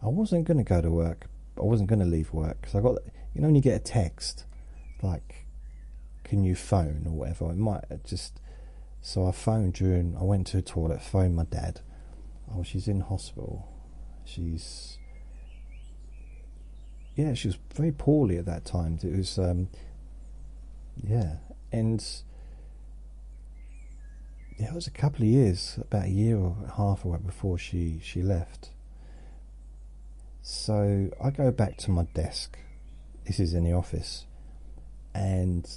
I wasn't going to go to work. I wasn't going to leave work, because I got, when you get a text, like, can you phone or whatever, it might just, so I went to the toilet, phoned my dad. Oh, she's in hospital. She was very poorly at that time. It was, and it was a couple of years, about a year or a half or before she left. So I go back to my desk. This is in the office, and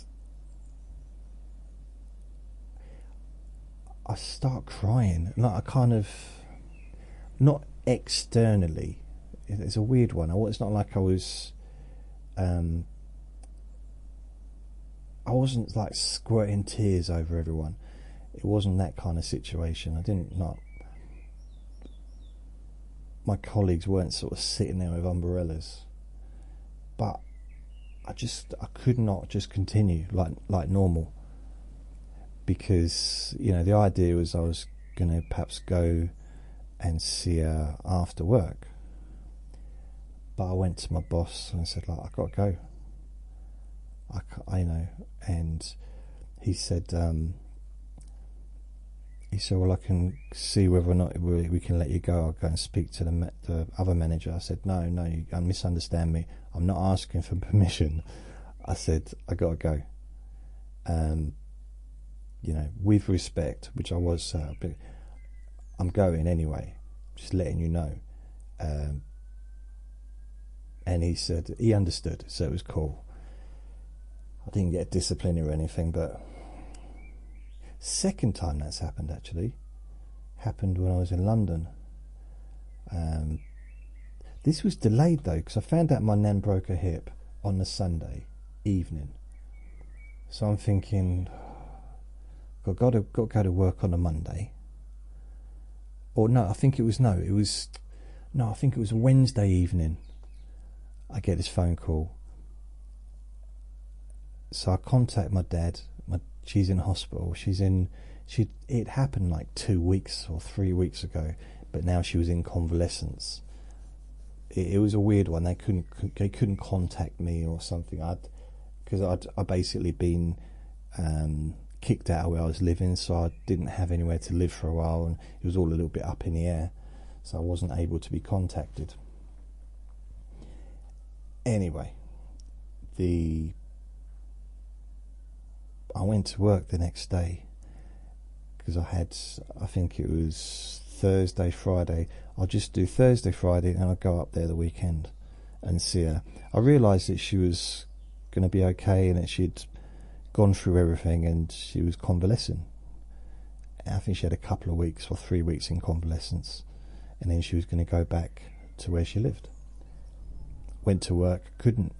I start crying. Like I kind of, not externally. It's a weird one. It's not like I was. I wasn't like squirting tears over everyone. It wasn't that kind of situation. I didn't not. My colleagues weren't sort of sitting there with umbrellas, but I could not just continue like normal, because the idea was I was going to perhaps go and see her after work, but I went to my boss and said, like, I got to go. And he said, well, I can see whether or not we can let you go. I'll go and speak to the other manager. I said, no, you misunderstand me. I'm not asking for permission. I said, I got to go. With respect, which I was, but I'm going anyway, just letting you know. And he said, he understood, so it was cool. I didn't get discipline or anything, but second time that's happened happened when I was in London. This was delayed though, because I found out my nan broke her hip on the Sunday evening. So I'm thinking, I've got to go to work on a Monday. Or no, I think it was Wednesday evening. I get this phone call. So I contact my dad. She's in hospital. It happened like 2 weeks or 3 weeks ago, but now she was in convalescence. It was a weird one. They couldn't contact me or something. Because I'd basically been kicked out of where I was living, so I didn't have anywhere to live for a while, and it was all a little bit up in the air, so I wasn't able to be contacted. Anyway, I went to work the next day because I think it was Thursday, Friday. I'll just do Thursday, Friday, and I'll go up there the weekend and see her. I realised that she was going to be okay and that she'd gone through everything and she was convalescing. I think she had a couple of weeks or 3 weeks in convalescence, and then she was going to go back to where she lived. Went to work, couldn't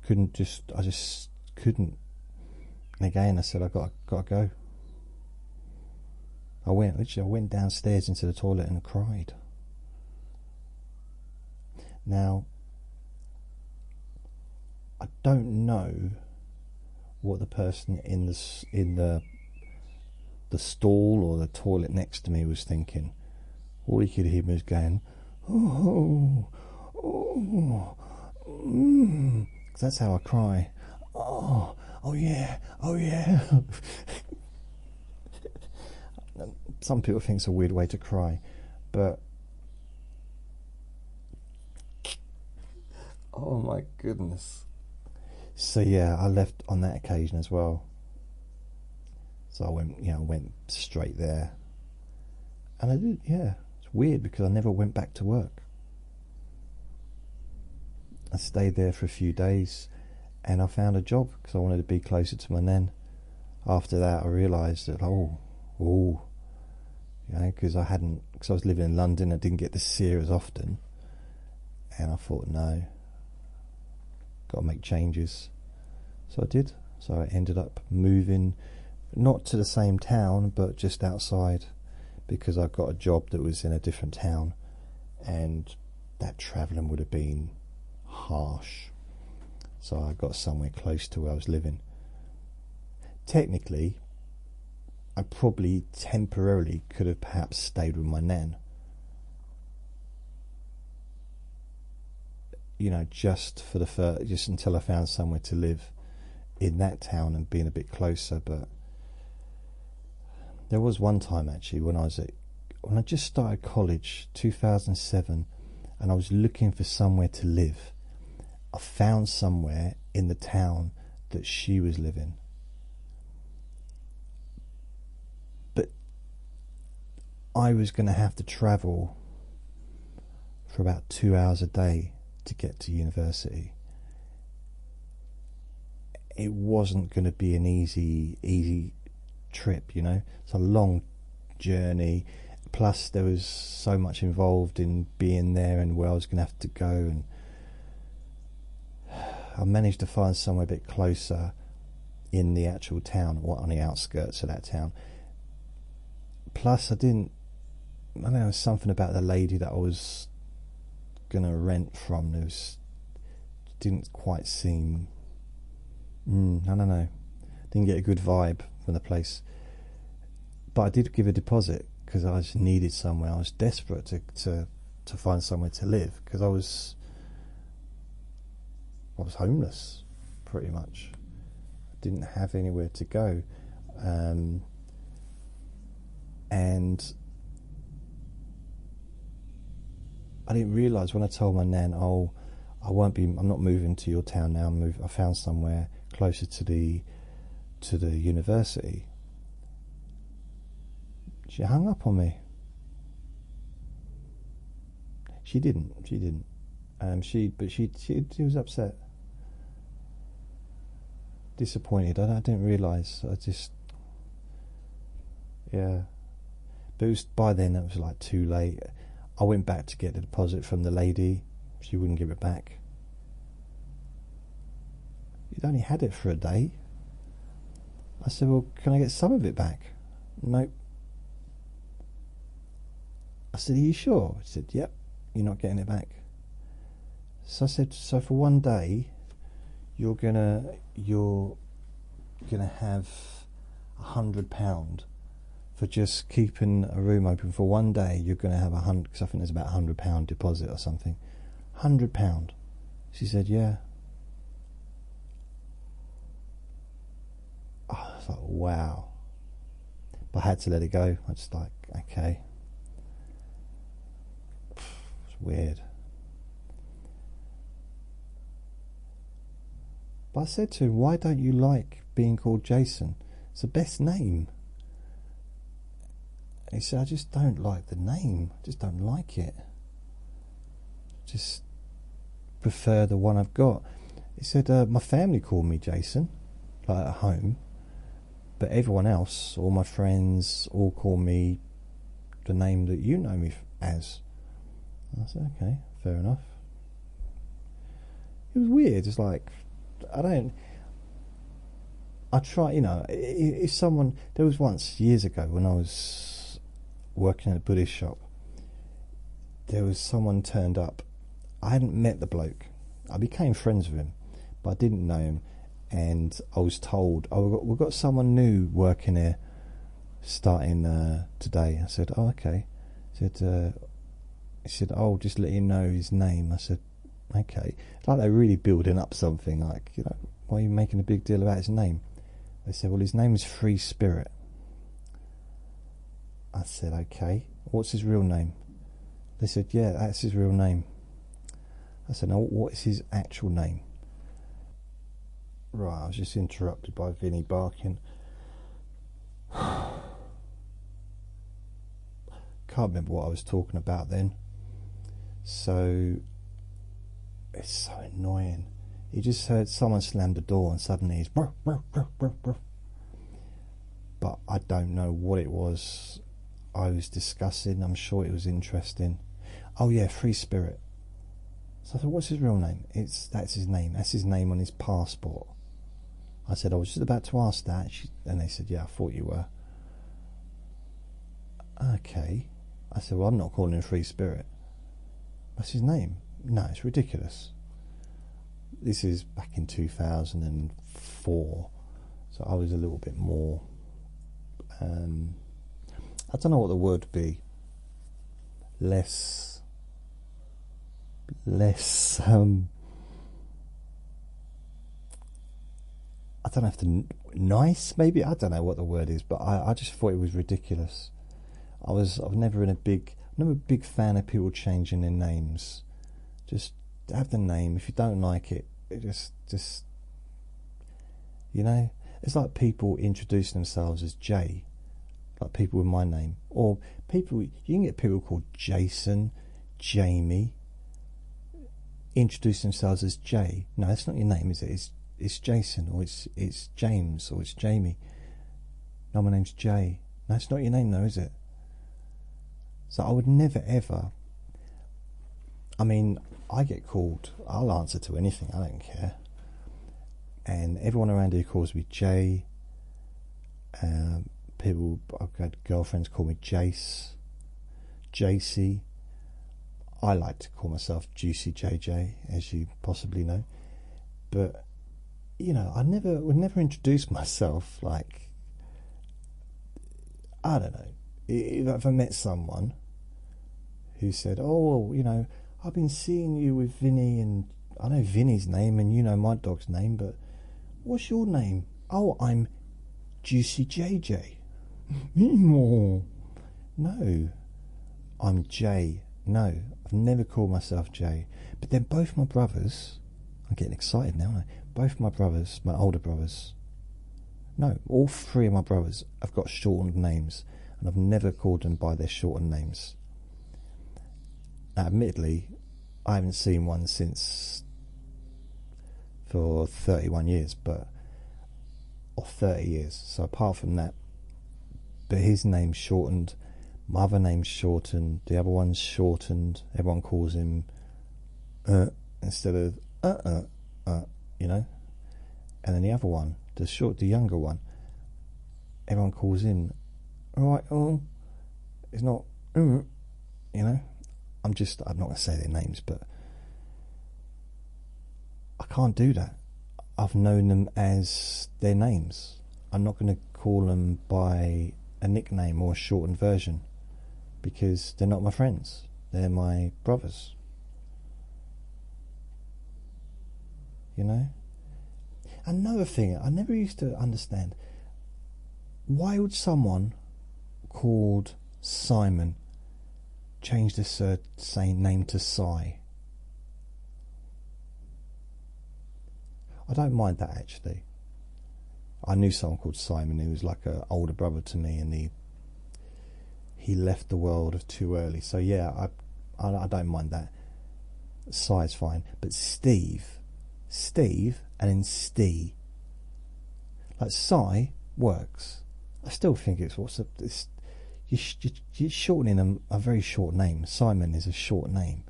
couldn't. And again I said, I got to go. I went downstairs into the toilet and cried. Now I don't know what the person in the stall or the toilet next to me was thinking. All he could hear was going, oh, oh, mm. That's how I cry. Oh yeah. Some people think it's a weird way to cry, but oh my goodness. So yeah, I left on that occasion as well. So I went straight there, and I did. Yeah, it's weird because I never went back to work. I stayed there for a few days, and I found a job because I wanted to be closer to my nan. After that, I realised that because I was living in London, I didn't get to see her as often, and I thought, no, got to make changes. So I did. So I ended up moving, not to the same town, but just outside, because I got a job that was in a different town, and that travelling would have been harsh. So I got somewhere close to where I was living. Technically, I probably temporarily could have perhaps stayed with my nan, just until I found somewhere to live in that town and being a bit closer. But there was one time actually when I just started college, 2007, and I was looking for somewhere to live. I found somewhere in the town that she was living, but I was going to have to travel for about 2 hours a day to get to university. It wasn't going to be an easy trip, you know. It's a long journey. Plus, there was so much involved in being there and where I was going to have to go. And I managed to find somewhere a bit closer in the actual town, or on the outskirts of that town. Plus, I don't know, there was something about the lady that I was going to rent from. Didn't quite seem, I don't know, didn't get a good vibe from the place. But I did give a deposit because I just needed somewhere. I was desperate to find somewhere to live, because I was homeless pretty much. I didn't have anywhere to go, and I didn't realise when I told my nan, "Oh, I'm not moving to your town now. I found somewhere closer to the university." She hung up on me. She didn't. She was upset, disappointed. I didn't realise. Yeah. But by then it was like too late. I went back to get the deposit from the lady. She wouldn't give it back. You'd only had it for a day. I said, "Well, can I get some of it back?" "Nope." I said, "Are you sure?" She said, "Yep, you're not getting it back." So I said, "So for one day, you're gonna have £100 for just keeping a room open for one day. You're gonna have £100, because I think there's about £100 deposit or something. £100." She said, "Yeah." Oh, I was like, wow. But I had to let it go. I was just like, okay. It's weird. But I said to him, "Why don't you like being called Jason? It's the best name." And he said, "I just don't like the name. I just don't like it. Just prefer the one I've got." He said, "My family called me Jason, like at home. But everyone else, all my friends, all call me the name that you know me as." I said, "Okay, fair enough." It was weird. It's like, I try, you know, if someone, there was once, years ago, when I was working at a Buddhist shop, there was someone turned up. I hadn't met the bloke. I became friends with him, but I didn't know him. And I was told, "Oh, we've got someone new working here, starting today." I said, "Oh, okay." He said, "Oh, just let you know his name." I said, "Okay." Like they're really building up something, like, you know, why are you making a big deal about his name? They said, "Well, his name is Free Spirit." I said, "Okay, what's his real name?" They said, "Yeah, that's his real name." I said, "No, what is his actual name?" Right, I was just interrupted by Vinny barking. Can't remember what I was talking about then. So it's so annoying. You just heard someone slam the door and suddenly it's ruff, ruff, ruff, ruff, ruff. But I don't know what it was I was discussing. I'm sure it was interesting. Oh yeah, Free Spirit. So I thought, what's his real name? That's his name. That's his name on his passport. I said, I was just about to ask that. And they said, "Yeah, I thought you were." Okay. I said, "Well, I'm not calling him Free Spirit. That's his name." "No, it's ridiculous." This is back in 2004. So I was a little bit more, I don't know what the word would be. Less, I don't have to, nice maybe, I don't know what the word is, but I just thought it was ridiculous. I've never been a big fan of people changing their names. Just have the name. If you don't like it, just you know, it's like people introducing themselves as Jay, like people with my name, or people, you can get people called Jason, Jamie, introduce themselves as Jay. No, that's not your name, is it? It's Jason, or it's James, or it's Jamie. No, my name's Jay. No, it's not your name though, is it? So I would never ever, I mean, I get called, I'll answer to anything, I don't care. And everyone around here calls me Jay. People, I've had girlfriends call me Jace, JC. I like to call myself Juicy JJ, as you possibly know. But, you know, I would never introduce myself like, I don't know, if I met someone who said, oh, you know, I've been seeing you with Vinny, and I know Vinny's name and you know my dog's name, but what's your name? Oh, I'm Juicy JJ. No, I'm Jay. No, I've never called myself Jay. But then both my brothers, I'm getting excited now, aren't I? Both my brothers, my older brothers, no, all three of my brothers have got shortened names, and I've never called them by their shortened names. Now, admittedly, I haven't seen one for 31 years, or 30 years. So apart from that, but his name's shortened, my other name's shortened, the other one's shortened. Everyone calls him instead of you know. And then the other one, the younger one, everyone calls him it's not you know. I'm not going to say their names, but I can't do that. I've known them as their names. I'm not going to call them by a nickname or a shortened version, because they're not my friends. They're my brothers. You know? Another thing I never used to understand, why would someone called Simon change their same name to Si? I don't mind that, actually. I knew someone called Simon who was like an older brother to me, and he left the world too early. So yeah, I don't mind that. Si's fine, but Steve, and then Stee. Like Si works. I still think you're shortening a very short name. Simon is a short name,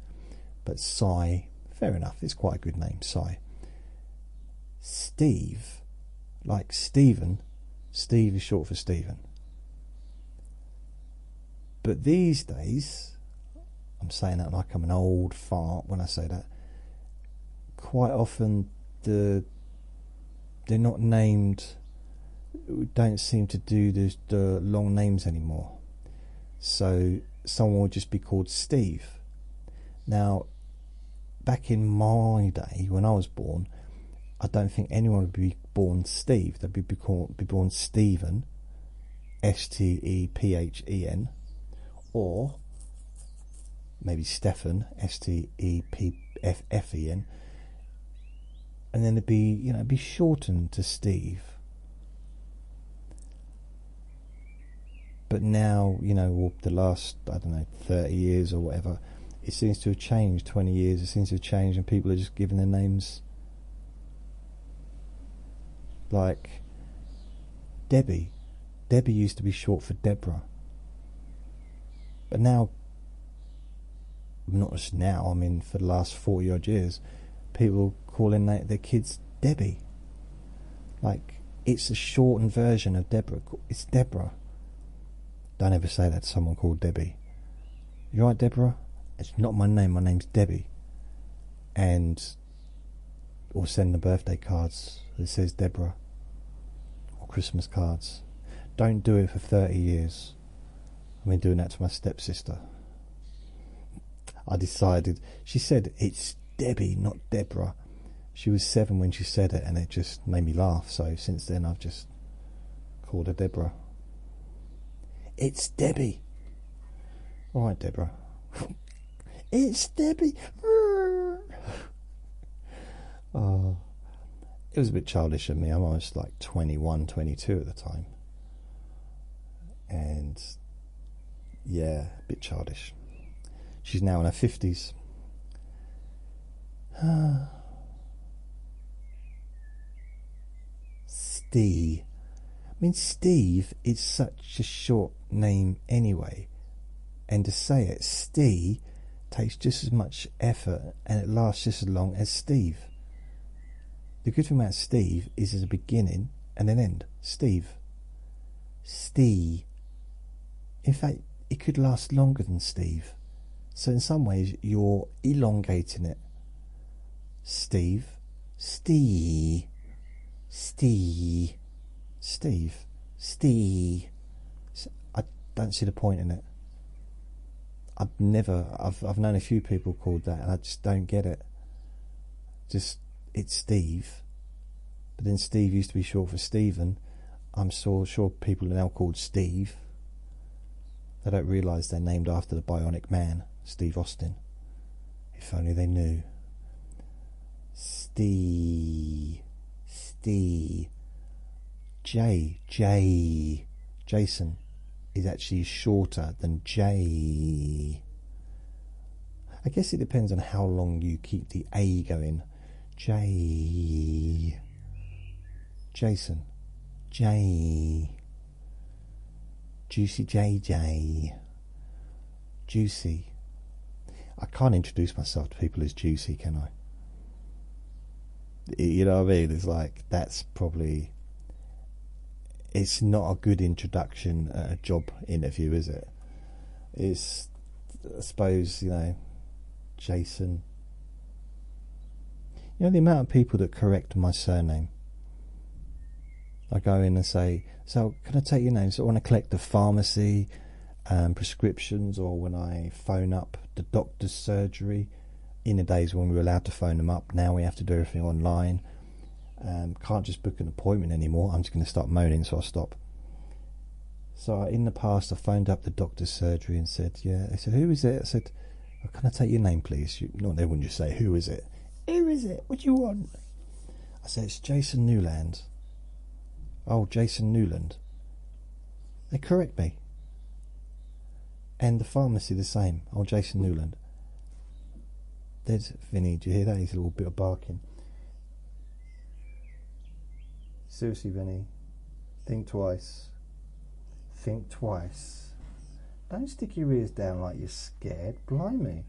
but Si, fair enough, it's quite a good name, Si. Steve, like Stephen, Steve is short for Stephen. But these days, I'm saying that like I'm an old fart when I say that, quite often they're not named, don't seem to do the long names anymore. So someone will just be called Steve. Now, back in my day when I was born, I don't think anyone would be born Steve. They'd be born Stephen, Stephen, or maybe Stefan, Stepfen, and then it'd be shortened to Steve. But now, the last, 30 years or whatever, it seems to have changed. 20 years, it seems to have changed, and people are just giving their names. Like Debbie. Debbie used to be short for Deborah. But now, not just now, for the last 40 odd years, people calling their kids Debbie. Like, it's a shortened version of Deborah. It's Deborah. Don't ever say that to someone called Debbie. You right, Deborah? It's not my name. My name's Debbie. Or send the birthday cards that says Deborah. Or Christmas cards. Don't do it for 30 years. I've been doing that to my stepsister. I decided, she said it's Debbie, not Deborah. She was 7 when she said it, and it just made me laugh. So since then I've just called her Deborah. It's Debbie. All right, Deborah. It's Debbie. Oh, it was a bit childish of me. I was like 21, 22 at the time. And yeah, a bit childish. She's now in her 50s. Stee. mean, Steve is such a short name anyway, and to say it, Steve, takes just as much effort and it lasts just as long as Steve. The good thing about Steve is there's a beginning and an end. Steve. Steve. In fact, it could last longer than Steve. So in some ways, you're elongating it. Steve. Steve. Steve. Steve. Steve. I don't see the point in it. I've known a few people called that, and I just don't get it. Just, it's Steve, but then Steve used to be short for Stephen. I'm so sure people are now called Steve. They don't realise they're named after the Bionic Man, Steve Austin. If only they knew. Steve. Jason is actually shorter than J. I guess it depends on how long you keep the A going. J. Jason. J. Juicy JJ. Juicy. I can't introduce myself to people as Juicy, can I? You know what I mean? It's like, that's probably... It's not a good introduction at a job interview, is it? It's, I suppose, you know, Jason. You know, the amount of people that correct my surname. I go in and say, so can I take your name? So when I collect the pharmacy, prescriptions, or when I phone up the doctor's surgery, in the days when we were allowed to phone them up, now we have to do everything online. Can't just book an appointment anymore. I'm just going to start moaning, so I'll stop. So in the past, I phoned up the doctor's surgery and said, yeah. They said, who is it? I said, oh, can I take your name, please? No, they wouldn't just say, who is it? Who is it? What do you want? I said, it's Jason Newland. Oh, Jason Newland. They correct me. And the pharmacy the same. Oh, Jason Newland. There's Vinny. Do you hear that? He's a little bit of barking. Seriously, Vinny, think twice. Think twice. Don't stick your ears down like you're scared. Blimey.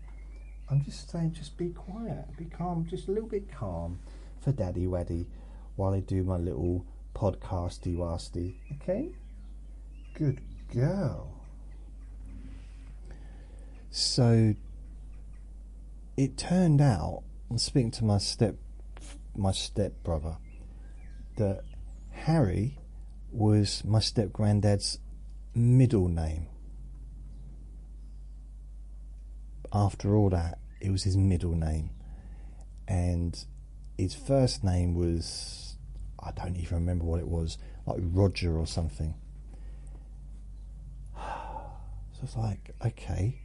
I'm just saying, just be quiet. Be calm. Just a little bit calm for Daddy Waddy while I do my little podcasty-wasty. Okay? Good girl. So, it turned out, I'm speaking to my stepbrother, that Harry was my step-granddad's middle name. After all that, it was his middle name. And his first name was, I don't even remember what it was, like Roger or something. So it's like, okay.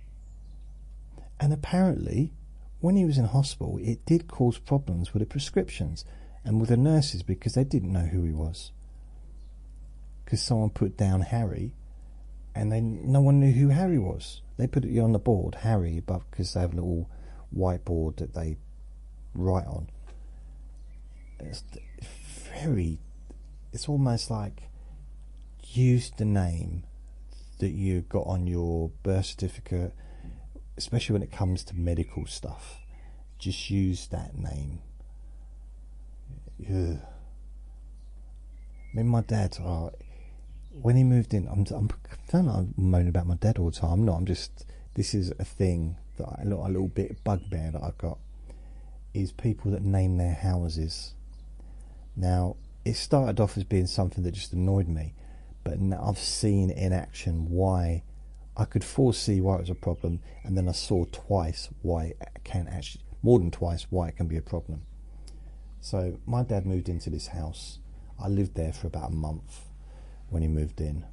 And apparently, when he was in hospital, it did cause problems with the prescriptions and with the nurses, because they didn't know who he was. Because someone put down Harry, and no one knew who Harry was. They put it on the board, Harry, above, because they have a little whiteboard that they write on. It's almost like, use the name that you got on your birth certificate, especially when it comes to medical stuff. Just use that name. Ugh. I mean, my dad, when he moved in, I'm moaning about my dad all the time. No, this is a thing that a little bit bugbear that I've got, is people that name their houses. Now, it started off as being something that just annoyed me, but now I've seen in action why. I could foresee why it was a problem, and then I saw twice why it can actually, more than twice, why it can be a problem. So my dad moved into this house. I lived there for about a month when he moved in.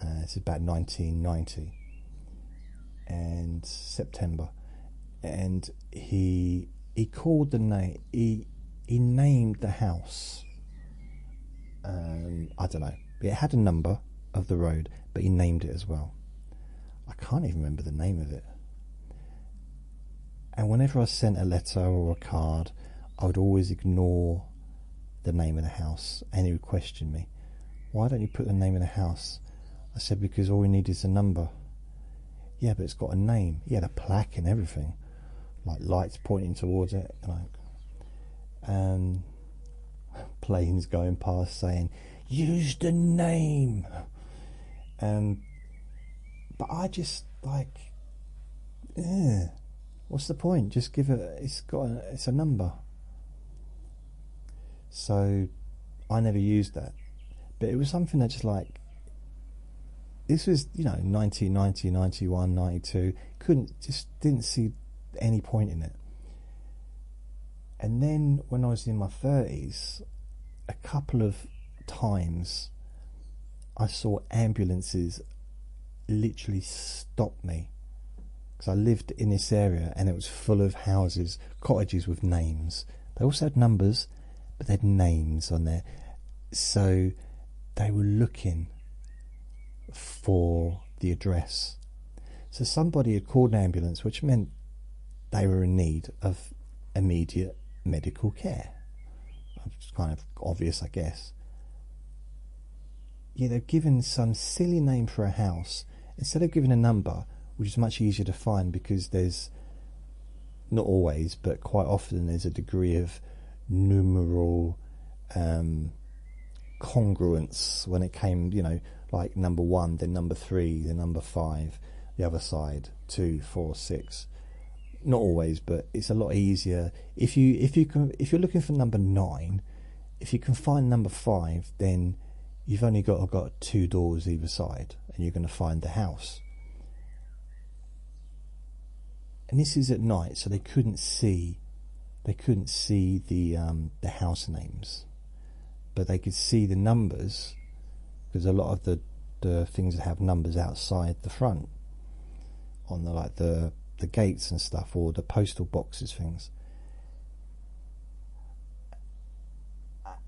It's about 1990 and September, and he called the name. He named the house. I don't know. It had a number of the road, but he named it as well. I can't even remember the name of it. And whenever I sent a letter or a card, I would always ignore the name of the house, and he would question me, why don't you put the name of the house? I said, because all we need is a number. Yeah, but it's got a name. He had a plaque and everything, like lights pointing towards it, and planes going past saying, use the name. But I just like, what's the point? Just give it. It's a number. So I never used that, but it was something that just like, this was 1990, 91, 92. Didn't see any point in it. And then when I was in my 30s, a couple of times I saw ambulances literally stop me, because I lived in this area and it was full of houses, cottages with names. They also had numbers, but they had names on there. So they were looking for the address. So somebody had called an ambulance, which meant they were in need of immediate medical care. It's kind of obvious, I guess. Yeah, they've given some silly name for a house instead of giving a number, which is much easier to find, because there's, not always, but quite often there's a degree of numeral congruence when it came, like number 1, then number 3, then number 5, the other side, 2, 4, 6. Not always, but it's a lot easier if you're looking for number 9. If you can find number 5, then you've only got 2 doors either side, and you're going to find the house. And this is at night, so they couldn't see the house names, but they could see the numbers, because a lot of the things that have numbers outside the front on the gates and stuff, or the postal boxes things.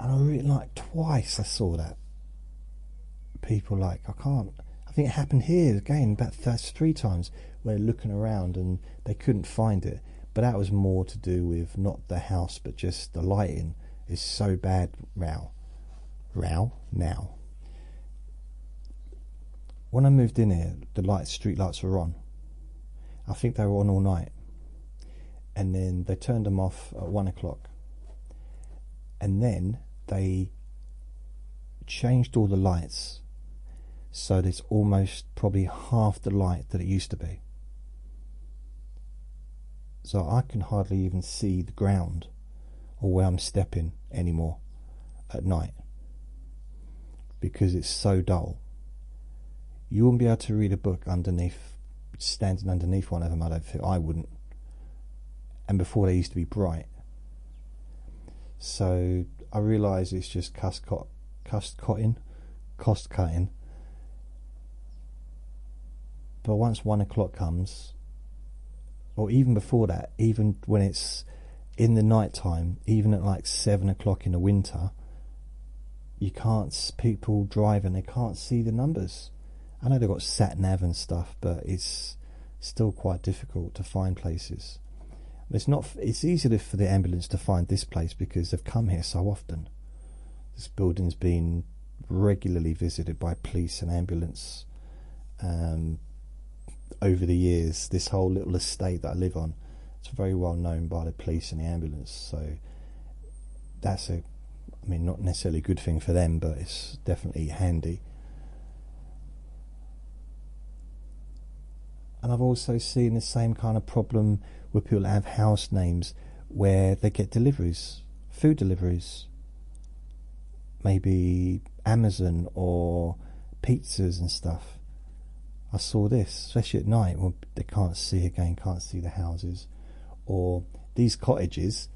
And I really, like, twice I saw that. People I think it happened here again, that's 3 times, where they're looking around and they couldn't find it. But that was more to do with not the house, but just the lighting is so bad now. When I moved in here, the street lights were on. I think they were on all night, and then they turned them off at 1 o'clock, and then they changed all the lights, so there's almost probably half the light that it used to be. So I can hardly even see the ground or where I'm stepping anymore at night, because it's so dull. You wouldn't be able to read a book standing underneath one of them. I don't think. I wouldn't. And before, they used to be bright. So I realise it's just cost cutting. But once 1 o'clock comes, or even before that, even when it's in the night time, even at like 7 o'clock in the winter, people driving, they can't see the numbers. I know they've got sat nav and stuff, but it's still quite difficult to find places. It's easier for the ambulance to find this place because they've come here so often. This building's been regularly visited by police and ambulance over the years. This whole little estate that I live on, it's very well known by the police and the ambulance. So that's not necessarily a good thing for them, but it's definitely handy. And I've also seen the same kind of problem with people that have house names where they get deliveries, food deliveries, maybe Amazon or pizzas and stuff. I saw this, especially at night, when they can't see the houses. Or these cottages,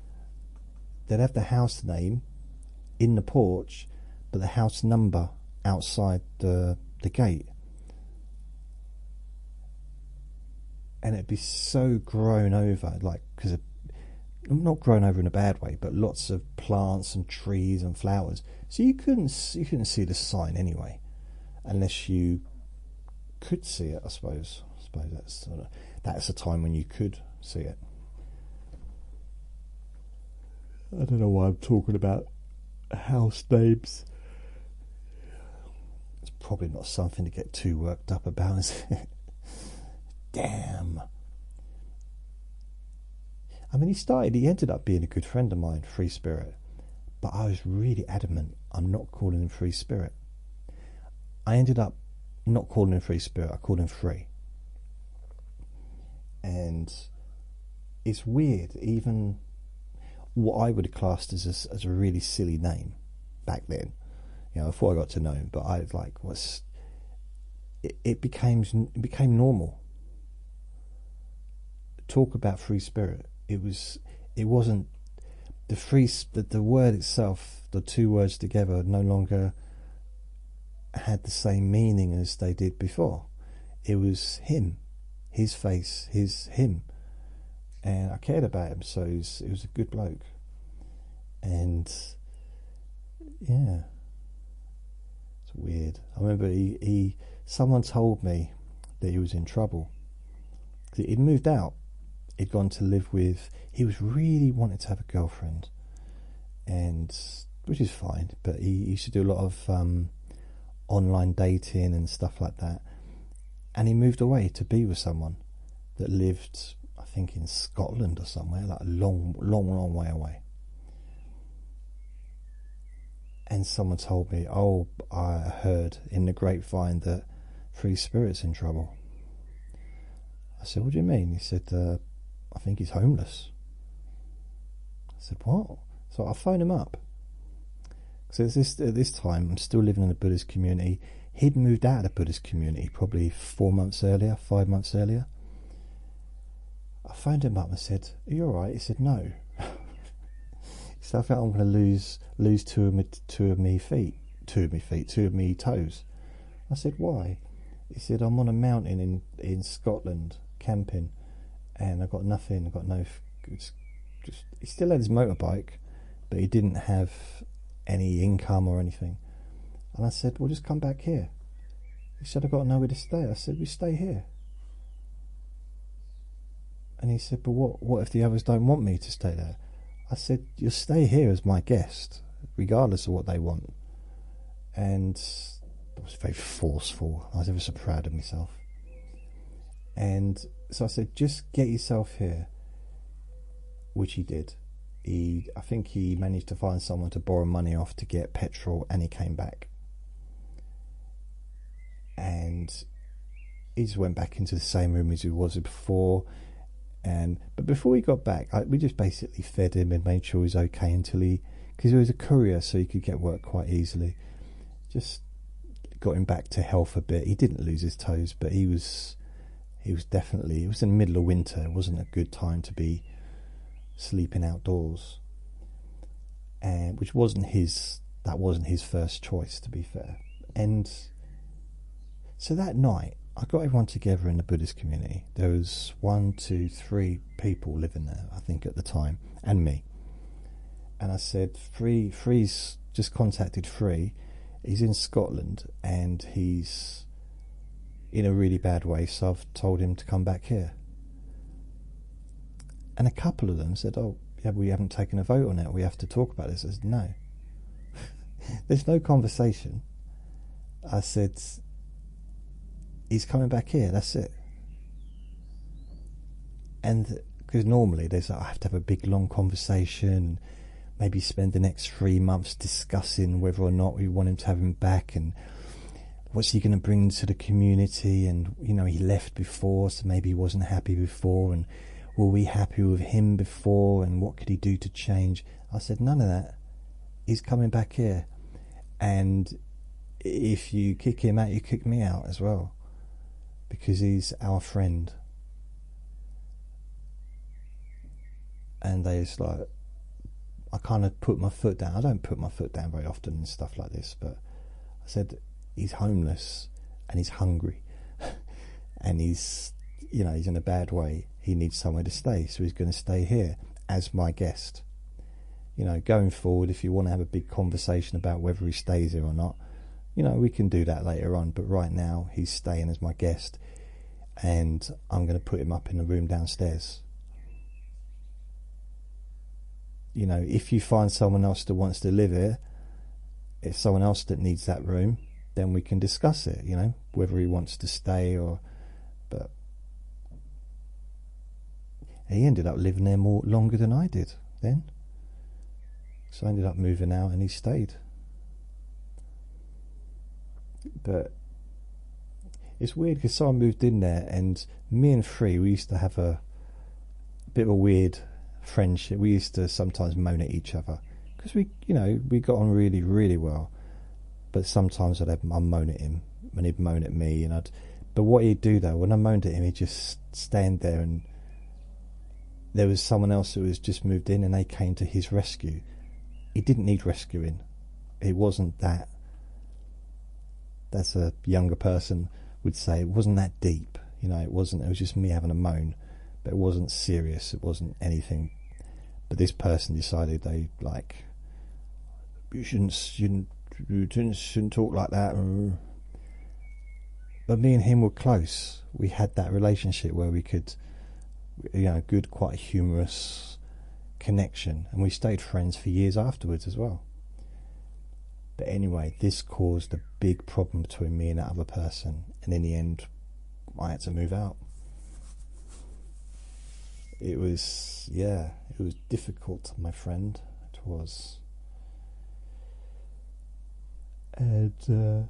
they'd have the house name in the porch, but the house number outside the gate. And it'd be so grown over, because not grown over in a bad way, but lots of plants and trees and flowers. So you couldn't see the sign anyway, unless you could see it. I suppose that's a time when you could see it. I don't know why I'm talking about house names probably not something to get too worked up about, is it? Damn. I mean, he ended up being a good friend of mine, Free Spirit, but I was really adamant I'm not calling him Free Spirit. I ended up not calling him Free Spirit, I called him Free. And it's weird, even what I would have classed as a really silly name back then, before I got to know him, but I was like, it became normal. Talk about Free Spirit. It wasn't the word itself, the two words together no longer had the same meaning as they did before. It was him, his face, him. And I cared about him, so he was a good bloke. And yeah, it's weird. I remember someone told me that he was in trouble. He'd moved out. He'd gone to live with. He was really wanting to have a girlfriend, and which is fine. But he used to do a lot of online dating and stuff like that. And he moved away to be with someone that lived, I think, in Scotland or somewhere, like a long, long, long way away. And someone told me, oh, I heard in the grapevine that Free Spirit's in trouble. I said, what do you mean? He said, I think he's homeless. I said, what? So I phoned him up. So at this time, I'm still living in a Buddhist community. He'd moved out of the Buddhist community probably 5 months earlier. I phoned him up and said, are you alright? He said, no. He said, I think I'm going to lose two of me toes. I said, why? He said, I'm on a mountain in Scotland camping, and I've got nothing. I've got no. He still had his motorbike, but he didn't have any income or anything. And I said, well, just come back here. He said, I've got nowhere to stay. I said, we stay here. And he said, but what if the others don't want me to stay there? I said, you'll stay here as my guest, regardless of what they want. And I was very forceful. I was ever so proud of myself. And so I said, just get yourself here, which he did. I think he managed to find someone to borrow money off to get petrol, and he came back. And he just went back into the same room as he was before. But before he got back, we just basically fed him and made sure he was okay because he was a courier, so he could get work quite easily. Just got him back to health a bit. He didn't lose his toes, but it was in the middle of winter. It wasn't a good time to be sleeping outdoors, and that wasn't his first choice, to be fair. And so that night, I got everyone together in the Buddhist community. There was 1, 2, 3 people living there, I think, at the time, and me. And I said, Free's just contacted Free. He's in Scotland and he's in a really bad way, so I've told him to come back here. And a couple of them said, oh, yeah, we haven't taken a vote on it. We have to talk about this. I said, no. There's no conversation. I said, he's coming back here, that's it. And because normally I have to have a big long conversation, maybe spend the next 3 months discussing whether or not we want him to have him back, and what's he going to bring to the community, and he left before, so maybe he wasn't happy before, and were we happy with him before, and what could he do to change? I said, none of that. He's coming back here, and if you kick him out, you kick me out as well, because he's our friend. And they just like, I kind of put my foot down. I don't put my foot down very often and stuff like this, but I said, he's homeless and he's hungry and he's in a bad way. He needs somewhere to stay, so he's going to stay here as my guest. Going forward, if you want to have a big conversation about whether he stays here or not, we can do that later on, but right now he's staying as my guest, and I'm going to put him up in the room downstairs. If you find someone else that wants to live here, if someone else that needs that room, then we can discuss it, you know, whether he wants to stay or. But he ended up living there longer than I did then. So I ended up moving out and he stayed. But it's weird because someone moved in there, and me and Free, we used to have a bit of a weird friendship. We used to sometimes moan at each other because we got on really, really well. But sometimes I'd moan at him and he'd moan at me, but what he'd do though, when I moaned at him, he'd just stand there, and there was someone else who was just moved in and they came to his rescue. He didn't need rescuing. It wasn't that. That's a younger person would say. It wasn't that deep, you know. It was just me having a moan, but it wasn't serious. It wasn't anything. But this person decided you shouldn't talk like that. But me and him were close. We had that relationship where we could, good, quite humorous connection, and we stayed friends for years afterwards as well. But anyway, this caused a big problem between me and that other person, and in the end I had to move out. It was difficult, my friend. It was. And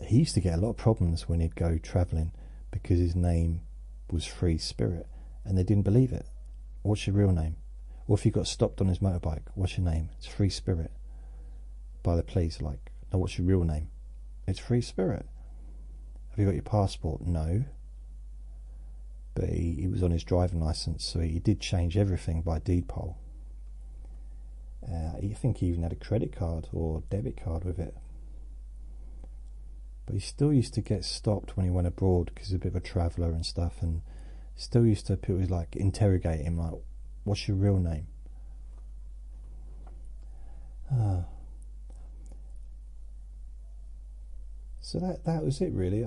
he used to get a lot of problems when he'd go travelling because his name was Free Spirit, and they didn't believe it. What's your real name? Or if he got stopped on his motorbike, what's your name? It's Free Spirit. By the police, no, what's your real name? It's Free Spirit. Have you got your passport? No. But he was on his driving licence, so he did change everything by deed poll. I think he even had a credit card or debit card with it. But he still used to get stopped when he went abroad because he's a bit of a traveller and stuff, and still used to people interrogate him, what's your real name? So that was it really.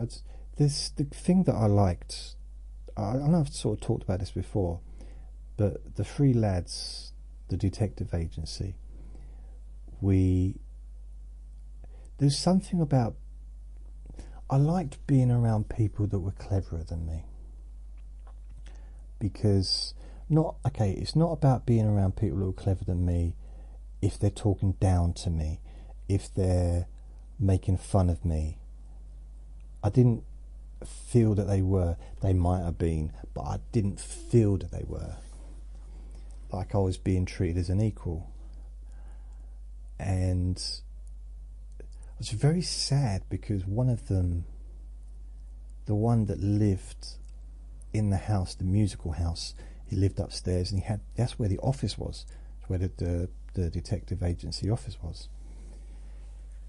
The thing that I liked, I know I've sort of talked about this before, but the three lads, the detective agency, there's something about, I liked being around people that were cleverer than me. Because, it's not about being around people who are cleverer than me if they're talking down to me, if they're making fun of me. I didn't feel that they were. They might have been, but I didn't feel that they were. Like I was being treated as an equal. And I was very sad because one of them, the one that lived in the house, the musical house, he lived upstairs, and that's where the office was, where the detective agency office was.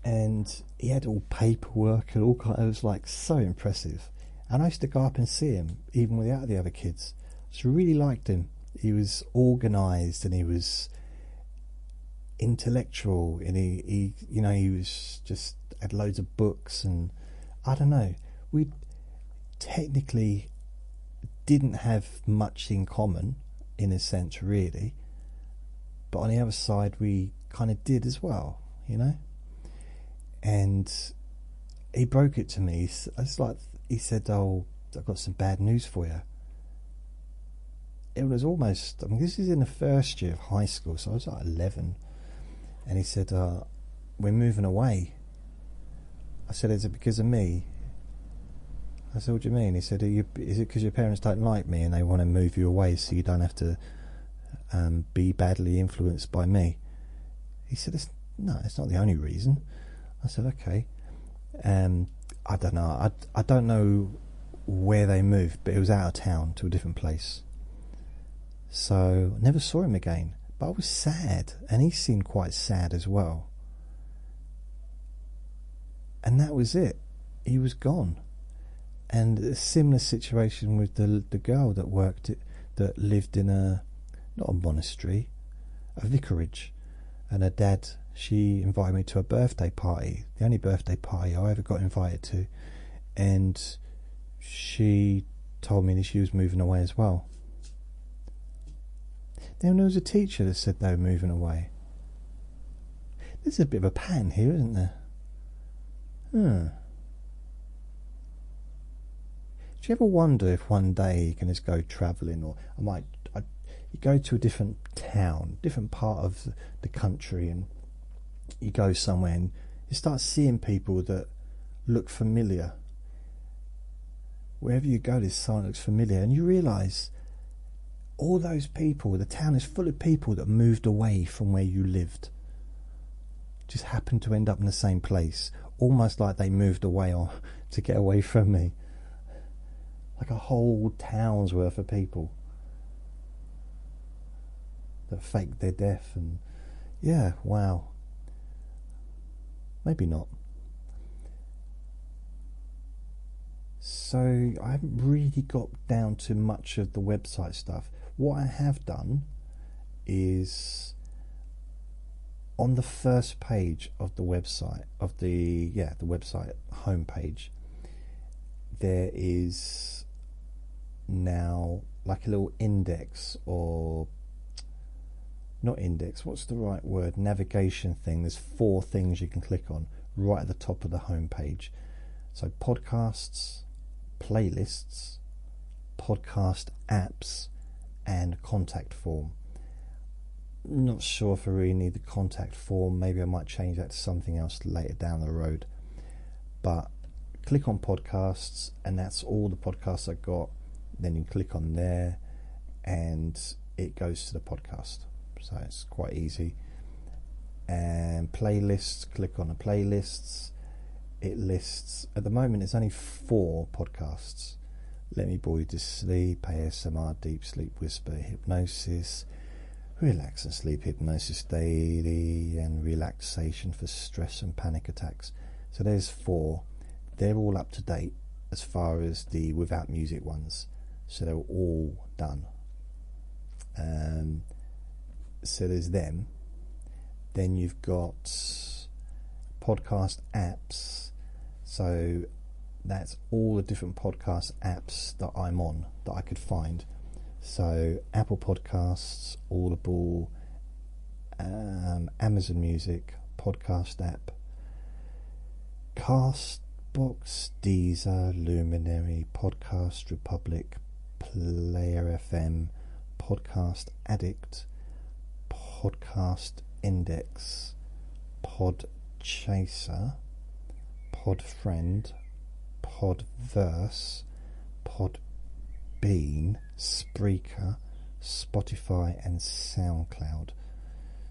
And he had all paperwork and all kind. It was so impressive. And I used to go up and see him, even without the other kids. So I really liked him. He was organised and he was intellectual, and he was just had loads of books, and I don't know. We technically didn't have much in common, in a sense, really. But on the other side, we kind of did as well, And he broke it to me. He said, "Oh, I've got some bad news for you." It was almost, this is in the first year of high school, so I was 11. And he said, "We're moving away." I said, "Is it because of me?" I said, "What do you mean?" He said, "Is it because your parents don't like me and they want to move you away so you don't have to be badly influenced by me?" He said, "No, it's not the only reason." I said, "Okay." I don't know. I don't know where they moved, but it was out of town to a different place. So I never saw him again. But I was sad, and he seemed quite sad as well. And that was it. He was gone. And a similar situation with the girl that lived in not a monastery, a vicarage. And her dad, she invited me to a birthday party, the only birthday party I ever got invited to. And she told me that she was moving away as well. Then there was a teacher that said they were moving away. There's a bit of a pattern here, isn't there? Do you ever wonder if one day you can just go travelling, or you go to a different town, different part of the country, and you go somewhere and you start seeing people that look familiar. Wherever you go, there's someone that looks familiar, and you realise all those people, the town is full of people that moved away from where you lived. Just happened to end up in the same place, almost like they moved away to get away from me. Like a whole town's worth of people that faked their death, and yeah, wow. Maybe not. So I haven't really got down to much of the website stuff. What I have done is on the first page of the website, the website homepage, there is now like a little index, or not index, what's the right word, navigation thing. There's 4 things you can click on right at the top of the homepage. So podcasts, playlists, podcast apps, and contact form. Not sure if I really need the contact form. Maybe I might change that to something else later down the road. But click on podcasts, and that's all the podcasts I got. Then you click on there and it goes to the podcast. So it's quite easy. And playlists, click on the playlists. It lists, at the moment it's only 4 podcasts. Let Me Bore You to Sleep, ASMR, Deep Sleep Whisper, Hypnosis, Relax and Sleep Hypnosis Daily, and Relaxation for Stress and Panic Attacks. So there's 4. They're all up to date as far as the without music ones. So they're all done. So there's them. Then you've got podcast apps. So that's all the different podcast apps that I'm on, that I could find. So Apple Podcasts, Audible, Amazon Music, Podcast app, Castbox, Deezer, Luminary, Podcast Republic, Player FM, Podcast Addict, Podcast Index, Podchaser, Podfriend, Podverse, Podbean, Spreaker, Spotify, and SoundCloud.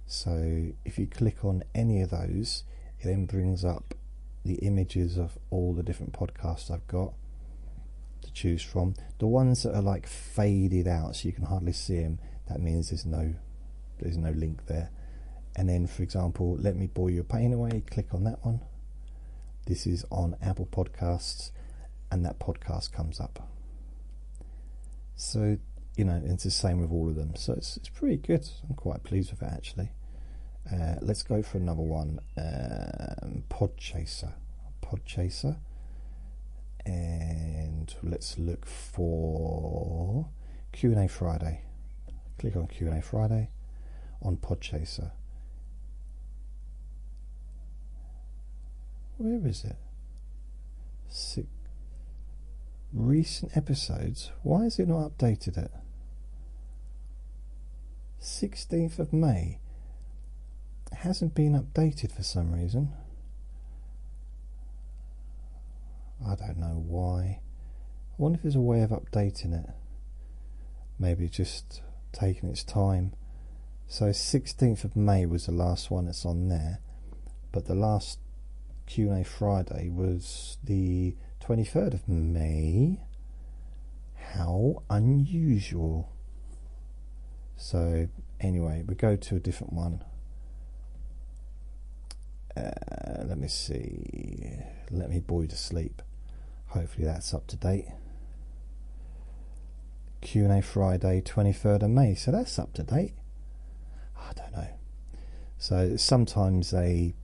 So if you click on any of those, it then brings up the images of all the different podcasts I've got to choose from. The ones that are like faded out so you can hardly see them, that means there's no link there. And then, for example, Let Me Bore Your Pain Away, click on that one. This is on Apple Podcasts, and that podcast comes up. So, it's the same with all of them. So it's pretty good. I'm quite pleased with it, actually. Let's go for another one. Podchaser. And let's look for Q&A Friday. Click on Q&A Friday on Podchaser. Where is it? Recent episodes. Why is it not updated it? 16th of May. It hasn't been updated for some reason. I don't know why. I wonder if there's a way of updating it. Maybe just taking its time. So 16th of May was the last one that's on there, but the last Q&A Friday was the 23rd of May. How unusual. So anyway, we go to a different one. Let me see. Let Me Bore You to Sleep. Hopefully that's up to date. Q&A Friday, 23rd of May. So that's up to date. I don't know. So sometimes they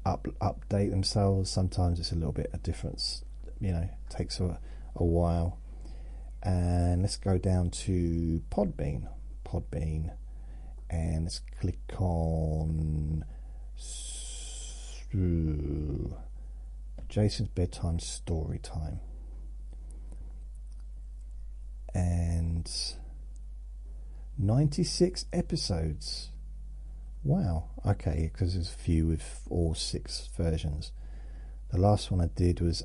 update themselves. Sometimes it's a little bit of difference. It takes a while. And let's go down to Podbean, and let's click on Jason's Bedtime Story Time. And 96 episodes. Wow. Okay, because there's a few with all 6 versions. The last one I did was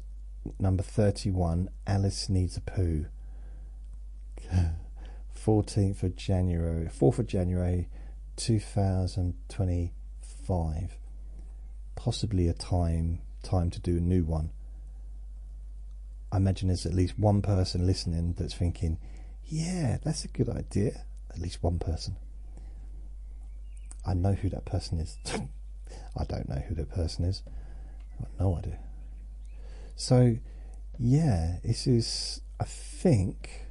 number 31, Alice Needs a Poo. 4th of January 2025. Possibly a time to do a new one. I imagine there's at least one person listening that's thinking, yeah, that's a good idea. At least one person. I know who that person is. I don't know who that person is. I've got no idea. So, yeah, this is, I think,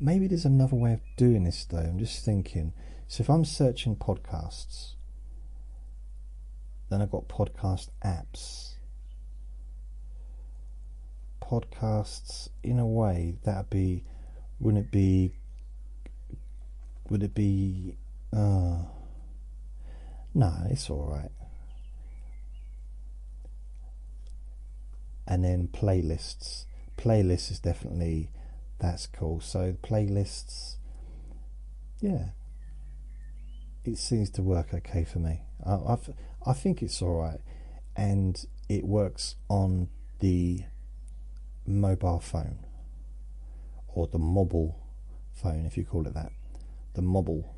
maybe there's another way of doing this though. I'm just thinking. So if I'm searching podcasts, then I've got podcast apps. Podcasts, in a way, that'd be, would it be, no, it's alright. And then playlists. Playlists is definitely, that's cool. So playlists, yeah, it seems to work okay for me. I think it's alright, and it works on the mobile phone, or the mobile phone, if you call it that, the mobile.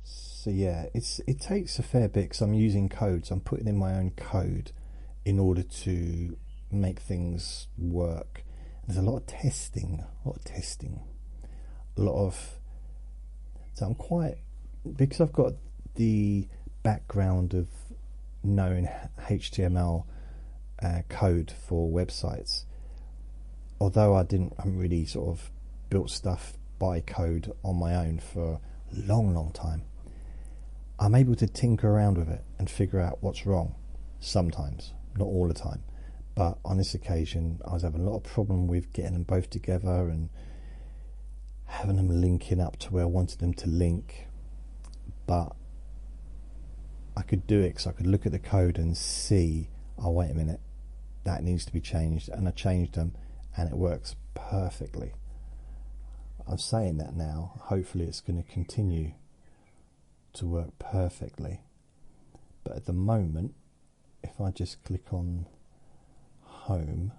So yeah, it takes a fair bit because I'm using codes. I'm putting in my own code in order to make things work. There's a lot of testing, so I'm quite, because I've got the background of knowing HTML code for websites, although I haven't really sort of built stuff by code on my own for a long time. I'm able to tinker around with it and figure out what's wrong sometimes, not all the time. But on this occasion, I was having a lot of problem with getting them both together and having them linking up to where I wanted them to link. But I could do it because I could look at the code and see, oh, wait a minute, that needs to be changed. And I changed them, and it works perfectly. I'm saying that now. Hopefully it's going to continue to work perfectly. But at the moment, if I just click on home,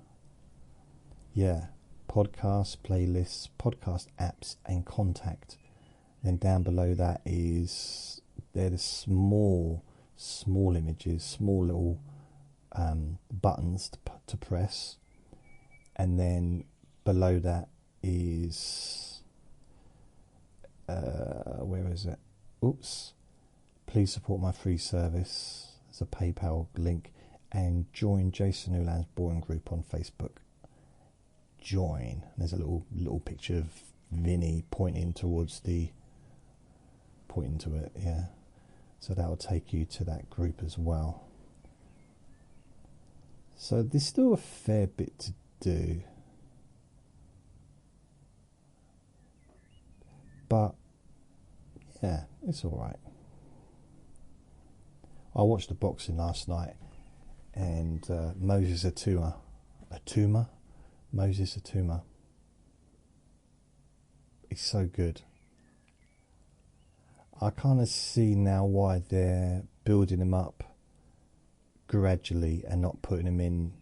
yeah, podcasts, playlists, podcast apps, and contact. Then down below that is, they're the small images, small little buttons to press. And then below that is, where is it? Oops. Please support my free service. There's a PayPal link. And join Jason Newland's Boring Group on Facebook. Join. There's a little picture of Vinny pointing to it, yeah. So that will take you to that group as well. So there's still a fair bit to do. But yeah, it's alright. I watched the boxing last night, and Moses Atuma, he's so good. I kind of see now why they're building him up gradually and not putting him in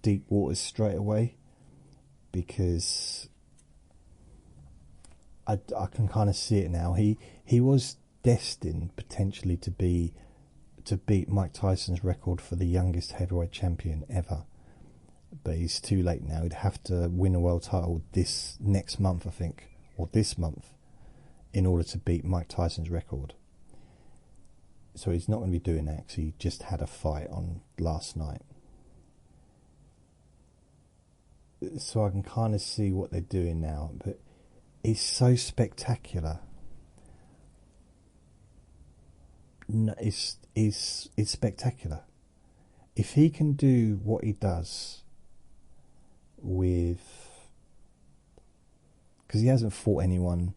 deep waters straight away, because I can kind of see it now. He was destined potentially to beat Mike Tyson's record for the youngest heavyweight champion ever, but he's too late now. He'd have to win a world title this next month, I think, or this month, in order to beat Mike Tyson's record. So he's not going to be doing that because he just had a fight on last night. So I can kind of see what they're doing now, but it's so spectacular. No, it's spectacular. If he can do what he does with, because he hasn't fought anyone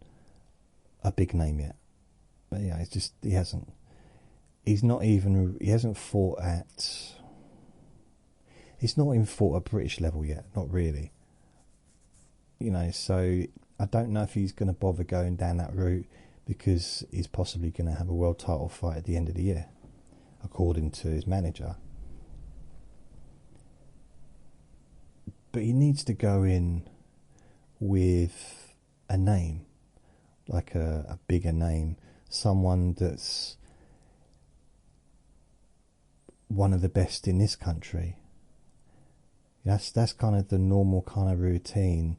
a big name yet, but yeah, it's just he hasn't fought at He's not even fought at British level yet, not really. You know, so I don't know if he's going to bother going down that route, because he's possibly going to have a world title fight at the end of the year, according to his manager. But he needs to go in with a name, like a bigger name, someone that's one of the best in this country. That's kind of the normal kind of routine,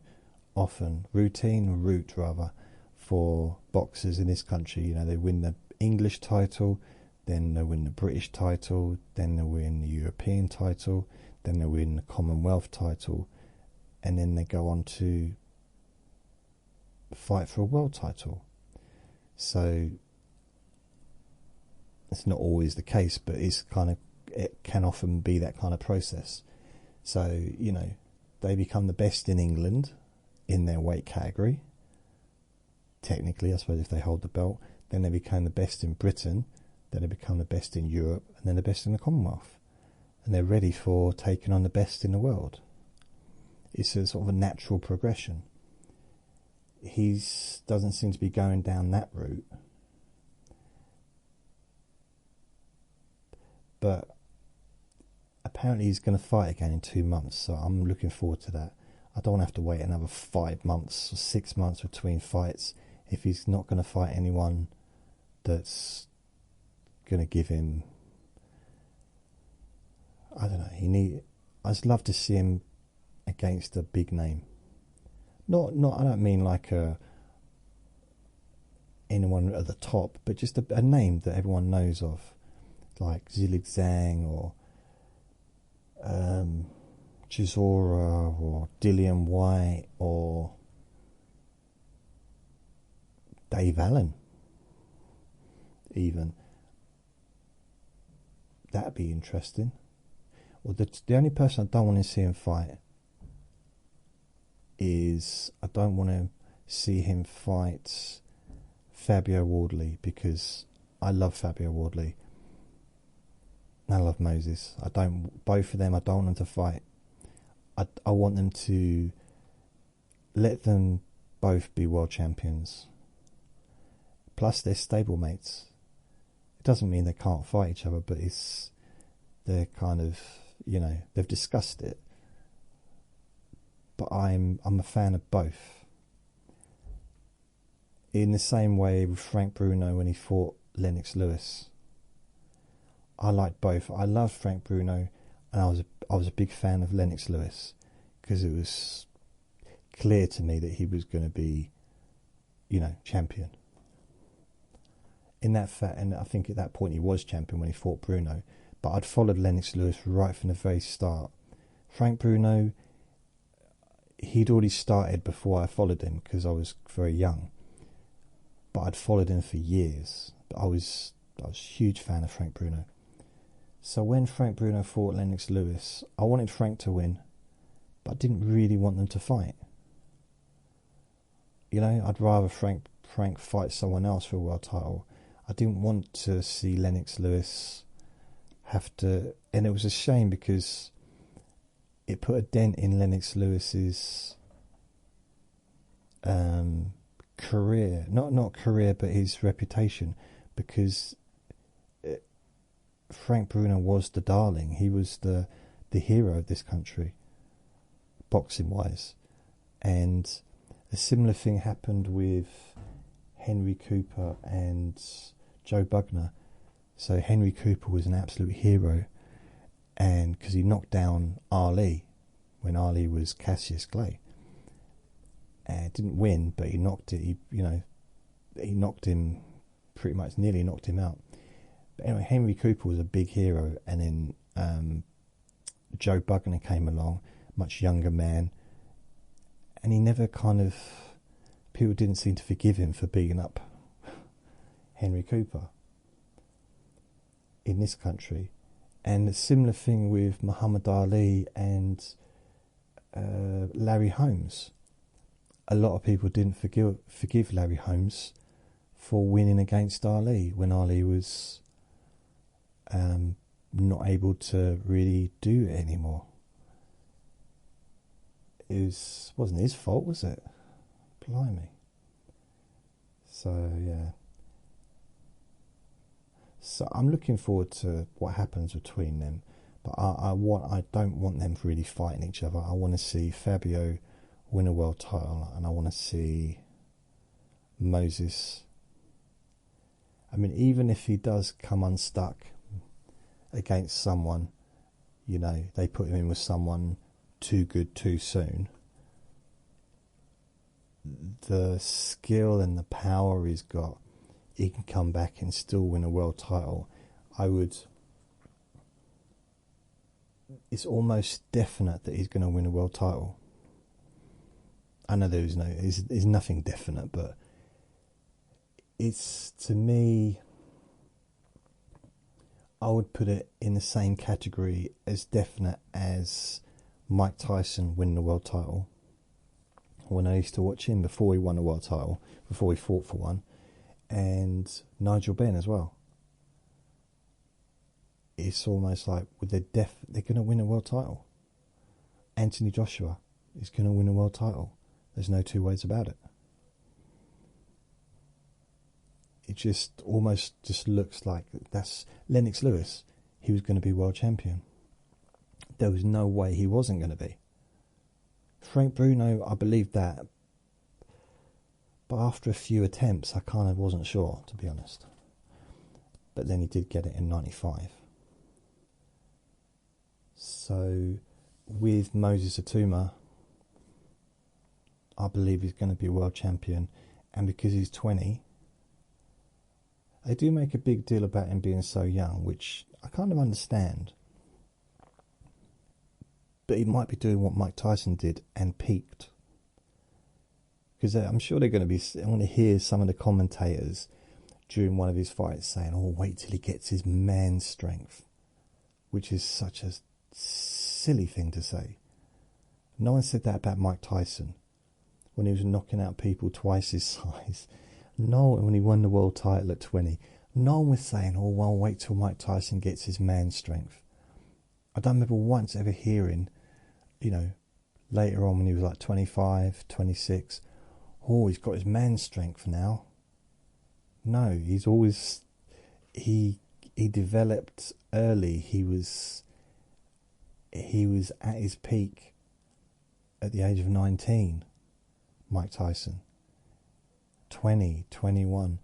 route rather, for boxers in this country. You know, they win the English title, then they win the British title, then they win the European title, then they win the Commonwealth title, and then they go on to fight for a world title. So it's not always the case, but it can often be that kind of process. So, you know, they become the best in England in their weight category, technically, I suppose, if they hold the belt. Then they become the best in Britain, then they become the best in Europe, and then the best in the Commonwealth. And they're ready for taking on the best in the world. It's a sort of a natural progression. He doesn't seem to be going down that route. But apparently he's going to fight again in 2 months, so I'm looking forward to that. I don't want to have to wait another 5 months or 6 months between fights if he's not going to fight anyone that's going to give him, I don't know, I'd just love to see him against a big name. Not I don't mean like anyone at the top, but just a name that everyone knows of, like Zhilei Zhang or Chisora or Dillian White or Dave Allen, even. That'd be interesting. Well, the only person I don't want to see him fight is, I don't want to see him fight Fabio Wardley, because I love Fabio Wardley. I love Moses. Both of them, I don't want them to fight. I want them to let them both be world champions. Plus, they're stablemates. It doesn't mean they can't fight each other, but they're kind of, you know, they've discussed it. But I'm a fan of both. In the same way with Frank Bruno when he fought Lennox Lewis. I like both. I love Frank Bruno, and I was a big fan of Lennox Lewis, because it was clear to me that he was going to be, you know, champion. And I think at that point he was champion when he fought Bruno. But I'd followed Lennox Lewis right from the very start. Frank Bruno, he'd already started before I followed him, because I was very young. But I'd followed him for years. I was a huge fan of Frank Bruno. So when Frank Bruno fought Lennox Lewis, I wanted Frank to win, but I didn't really want them to fight. You know, I'd rather Frank fight someone else for a world title. I didn't want to see Lennox Lewis have to, and it was a shame, because it put a dent in Lennox Lewis's career, not career, but his reputation, because Frank Bruno was the darling. He was the hero of this country, boxing wise. And a similar thing happened with Henry Cooper and Joe Bugner. So Henry Cooper was an absolute hero, and because he knocked down Ali when Ali was Cassius Clay. Didn't win, but he knocked it. He knocked him, pretty much nearly knocked him out. But anyway, Henry Cooper was a big hero, and then Joe Bugner came along, much younger man, and he never people didn't seem to forgive him for beating up Henry Cooper in this country. And a similar thing with Muhammad Ali and Larry Holmes. A lot of people didn't forgive Larry Holmes for winning against Ali when Ali was not able to really do it anymore. wasn't his fault, was it? Blimey. So yeah. So I'm looking forward to what happens between them, but I don't want them really fighting each other. I want to see Fabio win a world title, and I want to see Moses. I mean, even if he does come unstuck against someone, you know, they put him in with someone too good too soon, the skill and the power he's got, he can come back and still win a world title. It's almost definite that he's going to win a world title. I know there's nothing definite, but it's, to me, I would put it in the same category as definite as Mike Tyson winning the world title. When I used to watch him before he won a world title, before he fought for one, and Nigel Benn as well. It's almost like, they're going to win a world title. Anthony Joshua is going to win a world title. There's no two ways about it. It just almost looks like that's Lennox Lewis. He was going to be world champion. There was no way he wasn't going to be. Frank Bruno, I believed that. But after a few attempts, I kind of wasn't sure, to be honest. But then he did get it in 95. So, with Moses Atuma, I believe he's going to be world champion. And because he's 20, they do make a big deal about him being so young, which I kind of understand. But he might be doing what Mike Tyson did and peaked. Because I'm sure they're going to be... I want to hear some of the commentators during one of his fights saying, oh, wait till he gets his man strength. Which is such a silly thing to say. No one said that about Mike Tyson when he was knocking out people twice his size. No one, when he won the world title at 20, no one was saying, oh, well, wait till Mike Tyson gets his man strength. I don't remember once ever hearing, you know, later on when he was like 25, 26, oh, he's got his man strength now. No, he's always... He developed early. He was at his peak at the age of 19, Mike Tyson. 20, 21.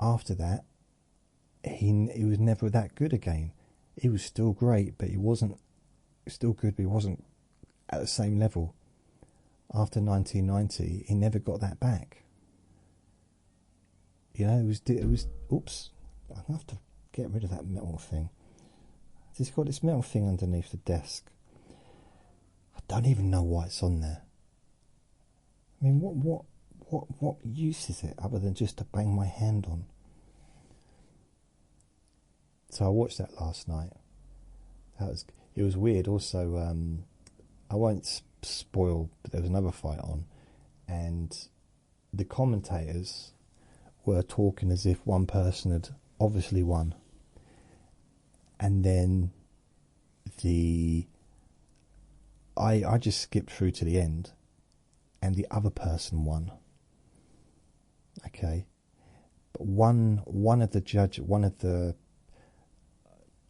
After that, he was never that good again. He was still great, but he wasn't still good, but he wasn't at the same level. After 1990, he never got that back. You know, it was. Oops, I have to get rid of that metal thing. It's got this metal thing underneath the desk. I don't even know why it's on there. I mean, what use is it other than just to bang my hand on? So I watched that last night. It was weird. Also, I won't spoil, but there was another fight on, and the commentators were talking as if one person had obviously won, and then I just skipped through to the end, and the other person won. Okay, but one of the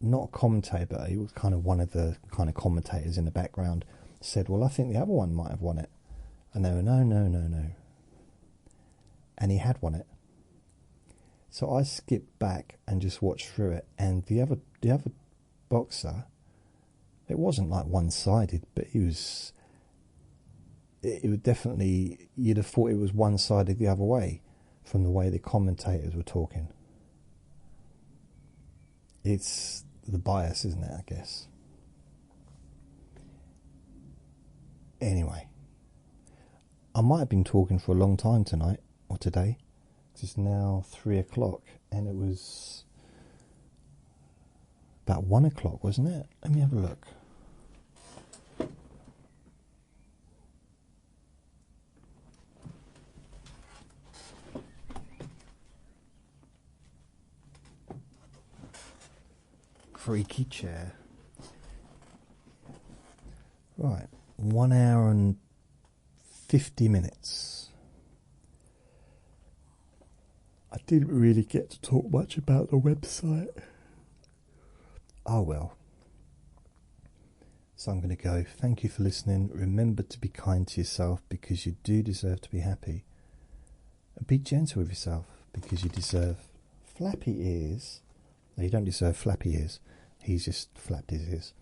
not a commentator, but he was kind of one of the kind of commentators in the background, said, well, I think the other one might have won it. And they were, no. And he had won it. So I skipped back and just watched through it. And the other boxer, it wasn't like one-sided, but it was definitely, you'd have thought it was one-sided the other way from the way the commentators were talking. It's the bias, isn't it, I guess. Anyway, I might have been talking for a long time tonight, or today. It's now 3 o'clock, and it was about 1 o'clock, wasn't it? Let me have a look. Creaky chair. Right, 1 hour and 50 minutes. I didn't really get to talk much about the website. Oh well. So I'm going to go. Thank you for listening. Remember to be kind to yourself because you do deserve to be happy. And be gentle with yourself because you deserve flappy ears. No, you don't deserve flappy ears. He's just flapped his ears.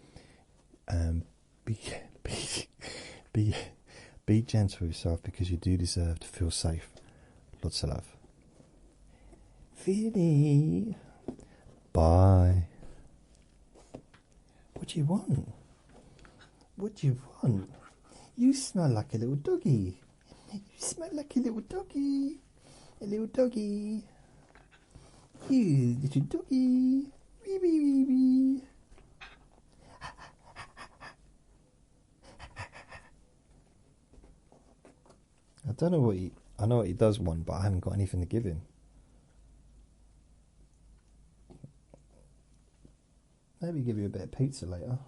Be gentle with yourself because you do deserve to feel safe. Lots of love. Vinny. Bye. What do you want? What do you want? You smell like a little doggy. You smell like a little doggy. A little doggy. You little doggy. Wee wee wee wee. I don't know what I know what he does want, but I haven't got anything to give him. Maybe give you a bit of pizza later.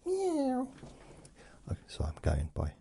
Meow. Okay, so I'm going. Bye.